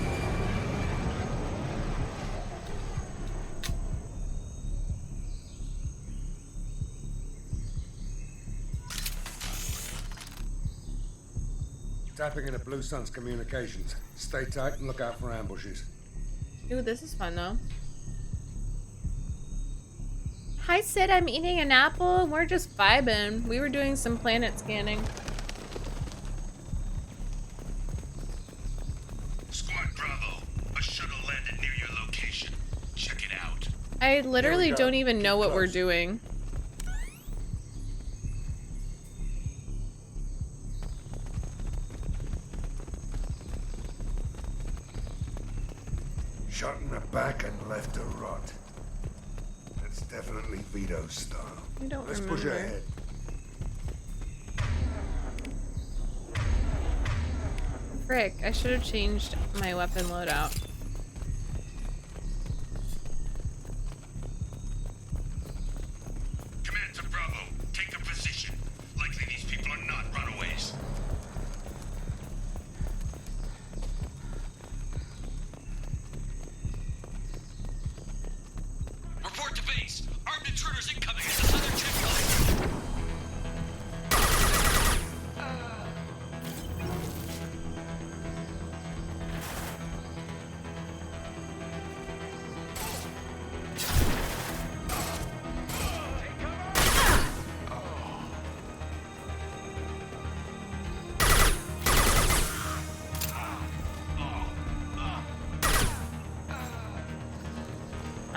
Tapping into Blue Sun's communications. Stay tight and look out for ambushes. Ooh, this is fun though. Hi Sid, I'm eating an apple and we're just vibing. We were doing some planet scanning. Squad Bravo, a shuttle landed near your location. Check it out. I literally don't even know what we're doing. Shot in the back and left to rot. That's definitely Vito's style. I don't Let's remember. push ahead. Frick, I should have changed my weapon loadout. Command to Bravo, take the position. Likely these people are not runaways.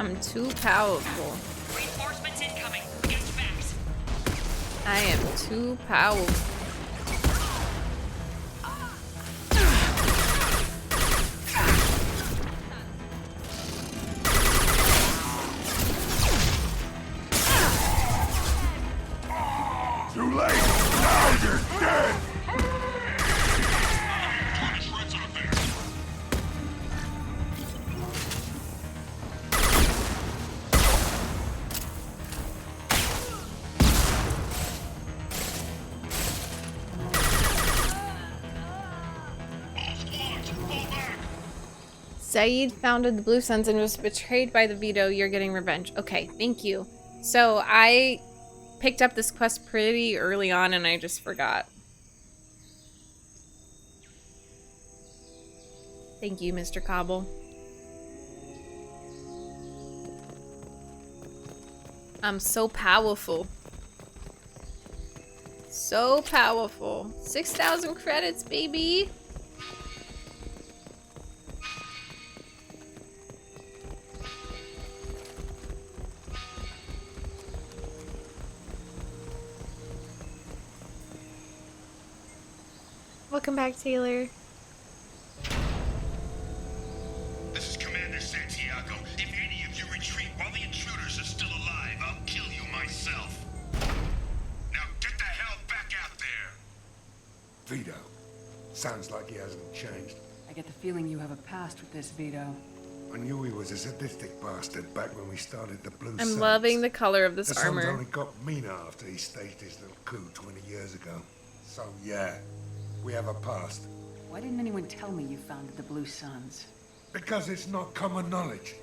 I'm too powerful. Reinforcements incoming. Against facts. I am too powerful. Too late! Now you're dead! Zaeed founded the Blue Suns and was betrayed by the Veto. You're getting revenge. Okay, thank you. So I picked up this quest pretty early on and I just forgot. Thank you, Mr. Cobble. I'm so powerful. So powerful. 6,000 credits, baby. Welcome back, Taylor. This is Commander Santiago. If any of you retreat while the intruders are still alive, I'll kill you myself. Now get the hell back out there! Vito. Sounds like he hasn't changed. I get the feeling you have a past with this, Vito. I knew he was a sadistic bastard back when we started the Blue I'm Suns. loving the color of this the armor. Suns only got meaner after he staged his little coup 20 years ago. So yeah, we have a past. Why didn't anyone tell me you founded the Blue Suns? Because it's not common knowledge.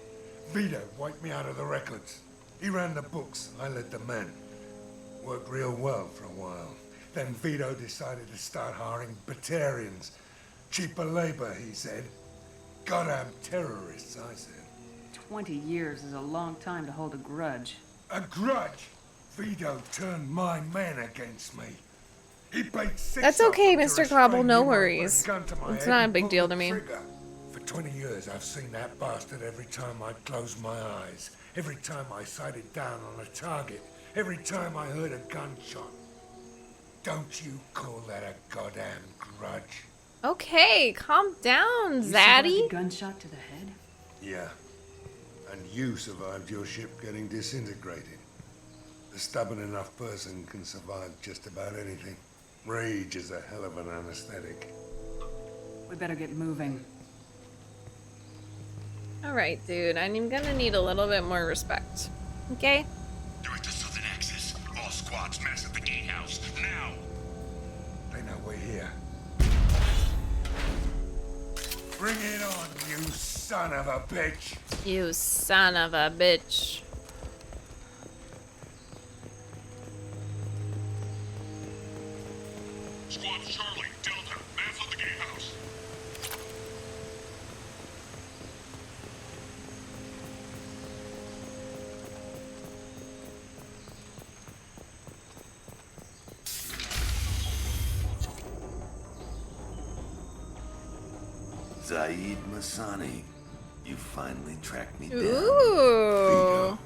Vito wiped me out of the records. He ran the books, I led the men. Worked real well for a while. Then Vito decided to start hiring Batarians. Cheaper labor, he said. Goddamn terrorists, I said. 20 years is a long time to hold a grudge. A grudge? Vito turned my men against me. He paid six. That's okay, Mr. Cobble, no worries. It's not a big deal to me. For 20 years, I've seen that bastard every time I closed my eyes. Every time I sighted down on a target. Every time I heard a gunshot. Don't you call that a goddamn grudge? Okay, calm down, You survived Zaddy. a gunshot to the head? Yeah. And you survived your ship getting disintegrated. A stubborn enough person can survive just about anything. Rage is a hell of an anesthetic. We better get moving. Alright, dude, I'm gonna need a little bit more respect. Okay? You're at the southern axis. All squads mass at the gatehouse. Now! They know we're here. Bring it on, you son of a bitch! You son of a bitch. Squad Charlie, Delta, mass at the gatehouse. Zaeed Masani, you finally tracked me down. Ooh.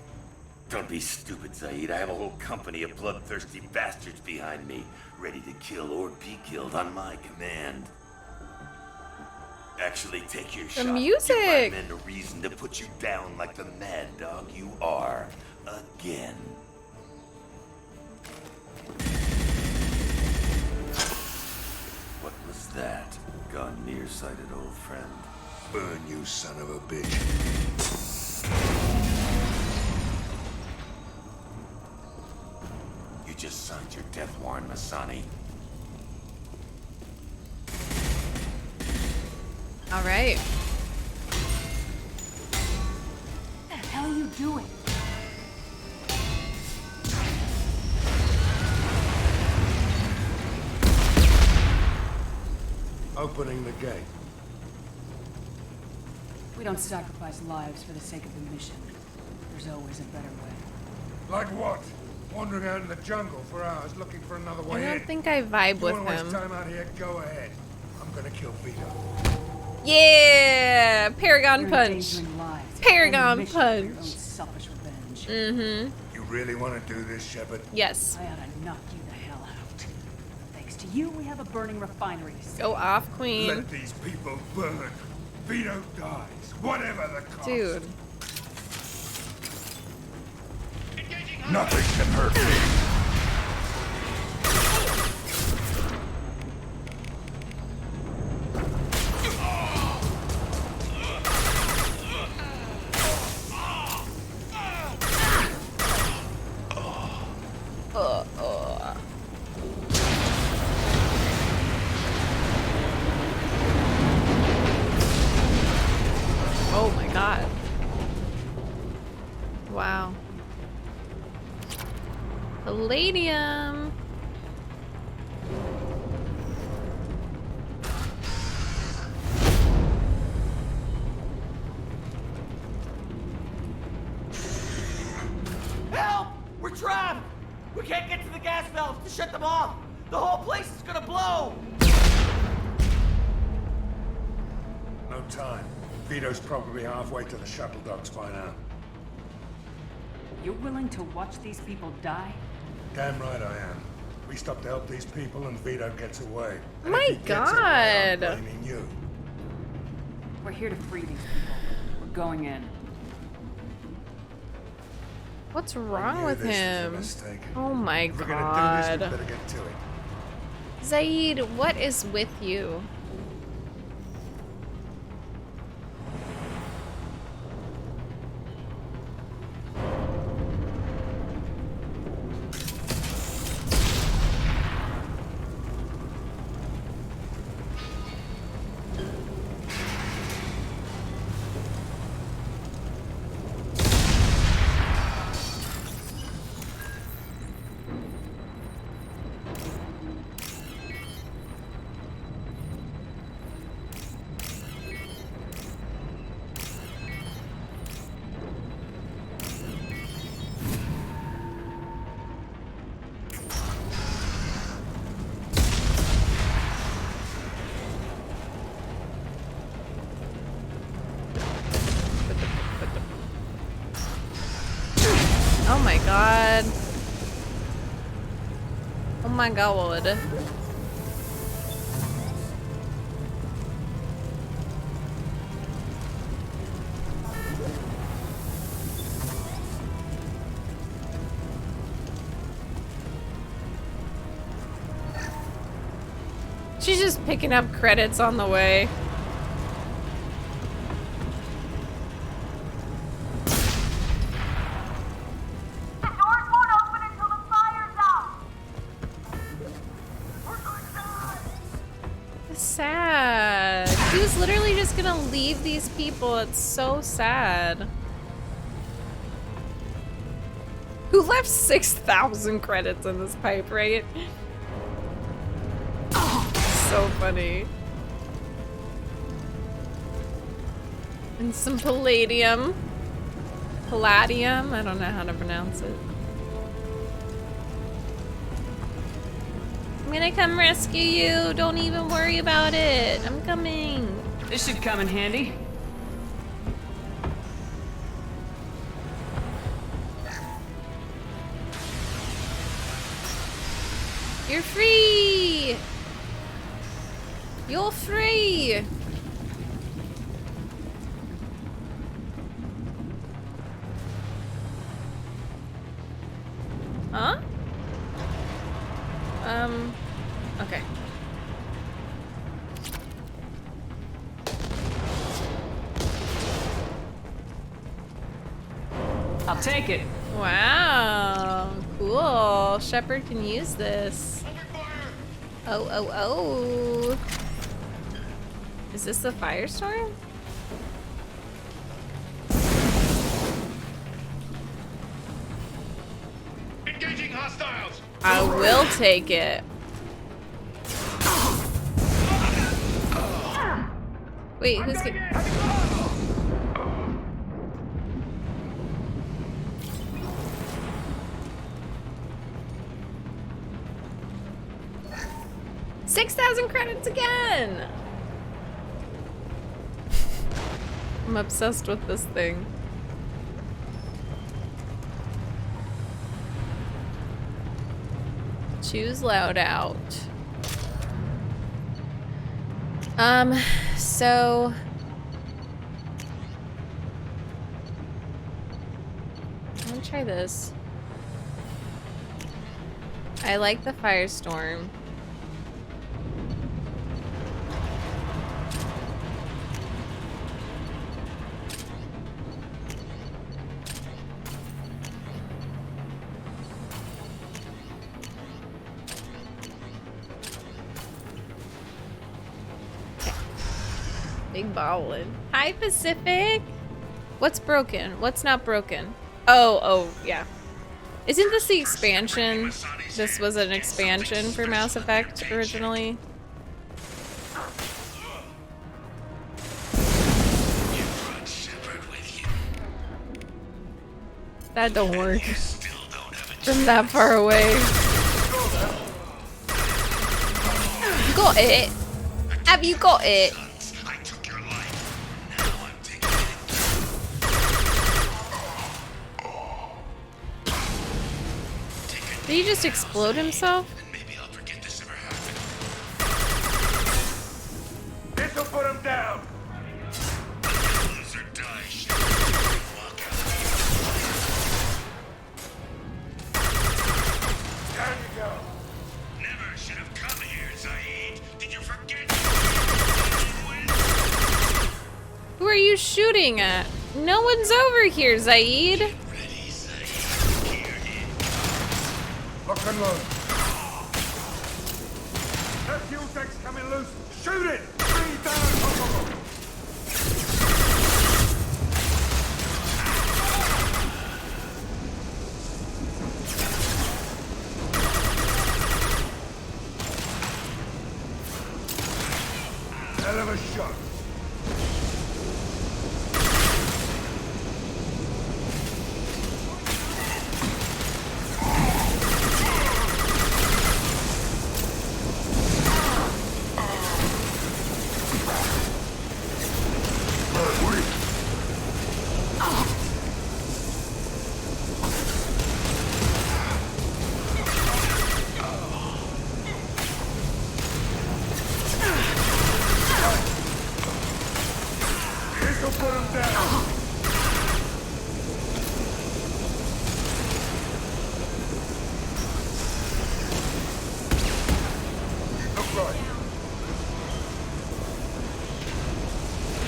Don't be stupid, Zaeed. I have a whole company of bloodthirsty bastards behind me, ready to kill or be killed on my command. Actually, take your shot. music. Give my men a reason to put you down like the mad dog you are. Again. What was that? Gone nearsighted, old friend. Burn, you son of a bitch. You just signed your death warrant, Masani. Alright. What the hell are you doing? Opening the gate. We don't sacrifice lives for the sake of the mission. There's always a better way. Like what? Wandering out in the jungle for hours looking for another way I in. don't think I vibe You with wanna waste him. time out here? Go ahead. I'm gonna kill Vito. Yeah! Paragon You're punch. endangering lives. Paragon mission for your own punch. selfish revenge. Mm-hmm. You really want to do this, Shepard? Yes. I ought to knock you the hell out. Thanks to you, we have a burning refinery to save. Go off, Queen. Let these people burn. Vito dies, whatever the cost. Dude. Nothing can hurt me. Oh my god. Wow. Palladium. Help! We're trapped! We can't get to the gas valves to shut them off! The whole place is gonna blow! No time. Vito's probably halfway to the shuttle docks by now. You're willing to watch these people die? Damn right I am. We stop to help these people and Vito gets away. And My if he gets away, I'm God. blaming you. We're here to free these people. We're going in. What's wrong knew with this was a him? mistake. Oh my If we're gonna do this, we god. better get to it. Zaeed, what is with you? Oh my god. Oh my god. She's just picking up credits on the way. Sad. He was literally just gonna leave these people. It's so sad. Who left 6,000 credits in this pipe, right? So funny. And some palladium. Palladium? I don't know how to pronounce it. I'm gonna come rescue you. Don't even worry about it. I'm coming. This should come in handy. You're free. You're free. Huh? Okay. I'll take it. Wow. Cool. Shepard can use this. Oh, oh, oh. Is this the firestorm? Engaging hostiles. I will take it. Wait, who's getting... $6,000 credits again! I'm obsessed with this thing. Choose loadout. So I'm gonna try this. I like the Firestorm. Big ballin'. Hi, Pacific. What's broken? What's not broken? Oh, yeah. Isn't this the expansion? This was an expansion for Mass Effect originally. That don't work. From that far away. You got it. Have you got it? Did he just explode himself? This'll put him down. There you go. Never should have come here, Zaeed. Did you forget? Who are you shooting at? No one's over here, Zaeed. Lock and load. That fuel tank's coming loose. Shoot it! Three down on top of them. Hell of a shot.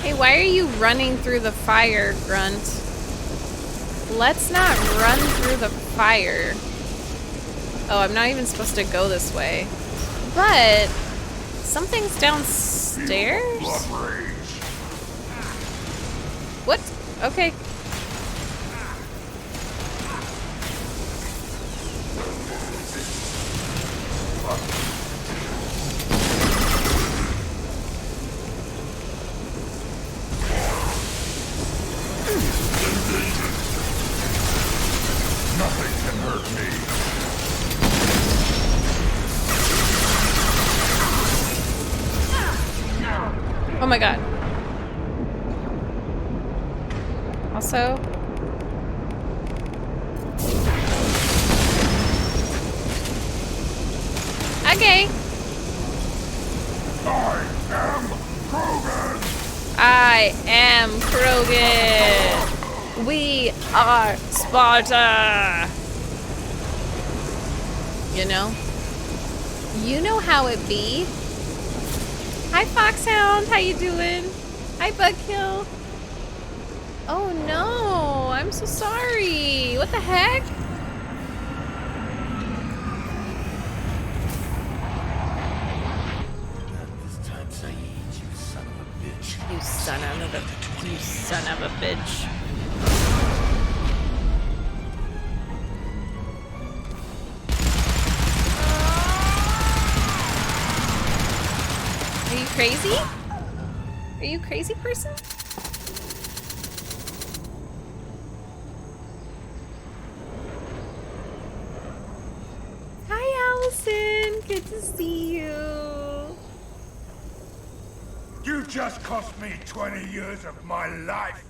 Hey, why are you running through the fire, Grunt? Let's not run through the fire. Oh, I'm not even supposed to go this way. But something's downstairs? What? Okay. Nothing can hurt me. Oh my god. Also, okay. I am KROGAN. We are Sparta. You know? You know how it be. Hi, Foxhound. How you doing? Hi, Bugkill. Oh no, I'm so sorry. What the heck? This time, Zaeed, you son of a bitch. You son of a bitch. Are you crazy? Are you a crazy person? Hi, Allison. Good to see you. You just cost me 20 years of my life.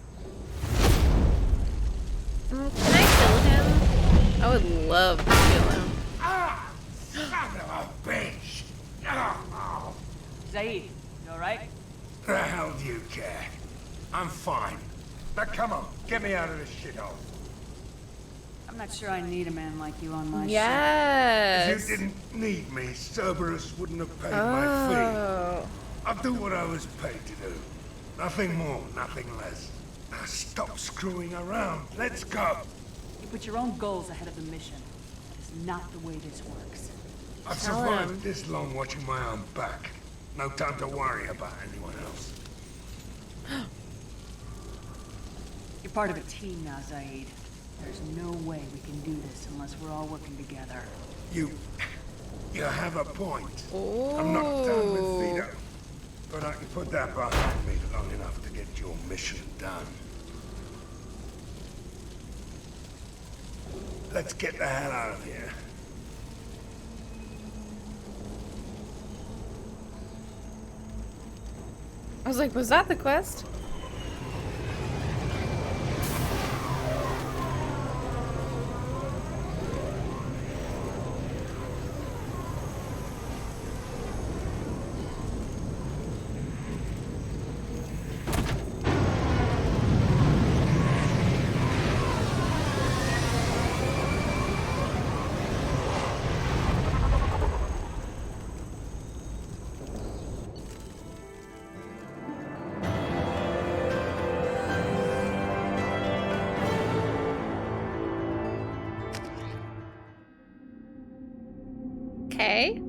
Can I kill him? I would love to kill him. Ah! Son of a bitch! Oh. Zaeed, you alright? The hell do you care? I'm fine. Now come on, get me out of this shithole. I'm not sure I need a man like you on my Yes. If you didn't need me, Cerberus wouldn't have paid my fee. I'll do what I was paid to do. Nothing more, nothing less. Now stop screwing around. Let's go. You put your own goals ahead of the mission. That is not the way this works. I've Tell survived him. this long watching my own back. No time to worry about anyone else. You're part of a team now, Zaeed. There's no way we can do this unless we're all working together. You have a point. I'm not done with Vito. But I can put that behind me long enough to get your mission done. Let's get the hell out of here. I was like, was that the quest? Okay.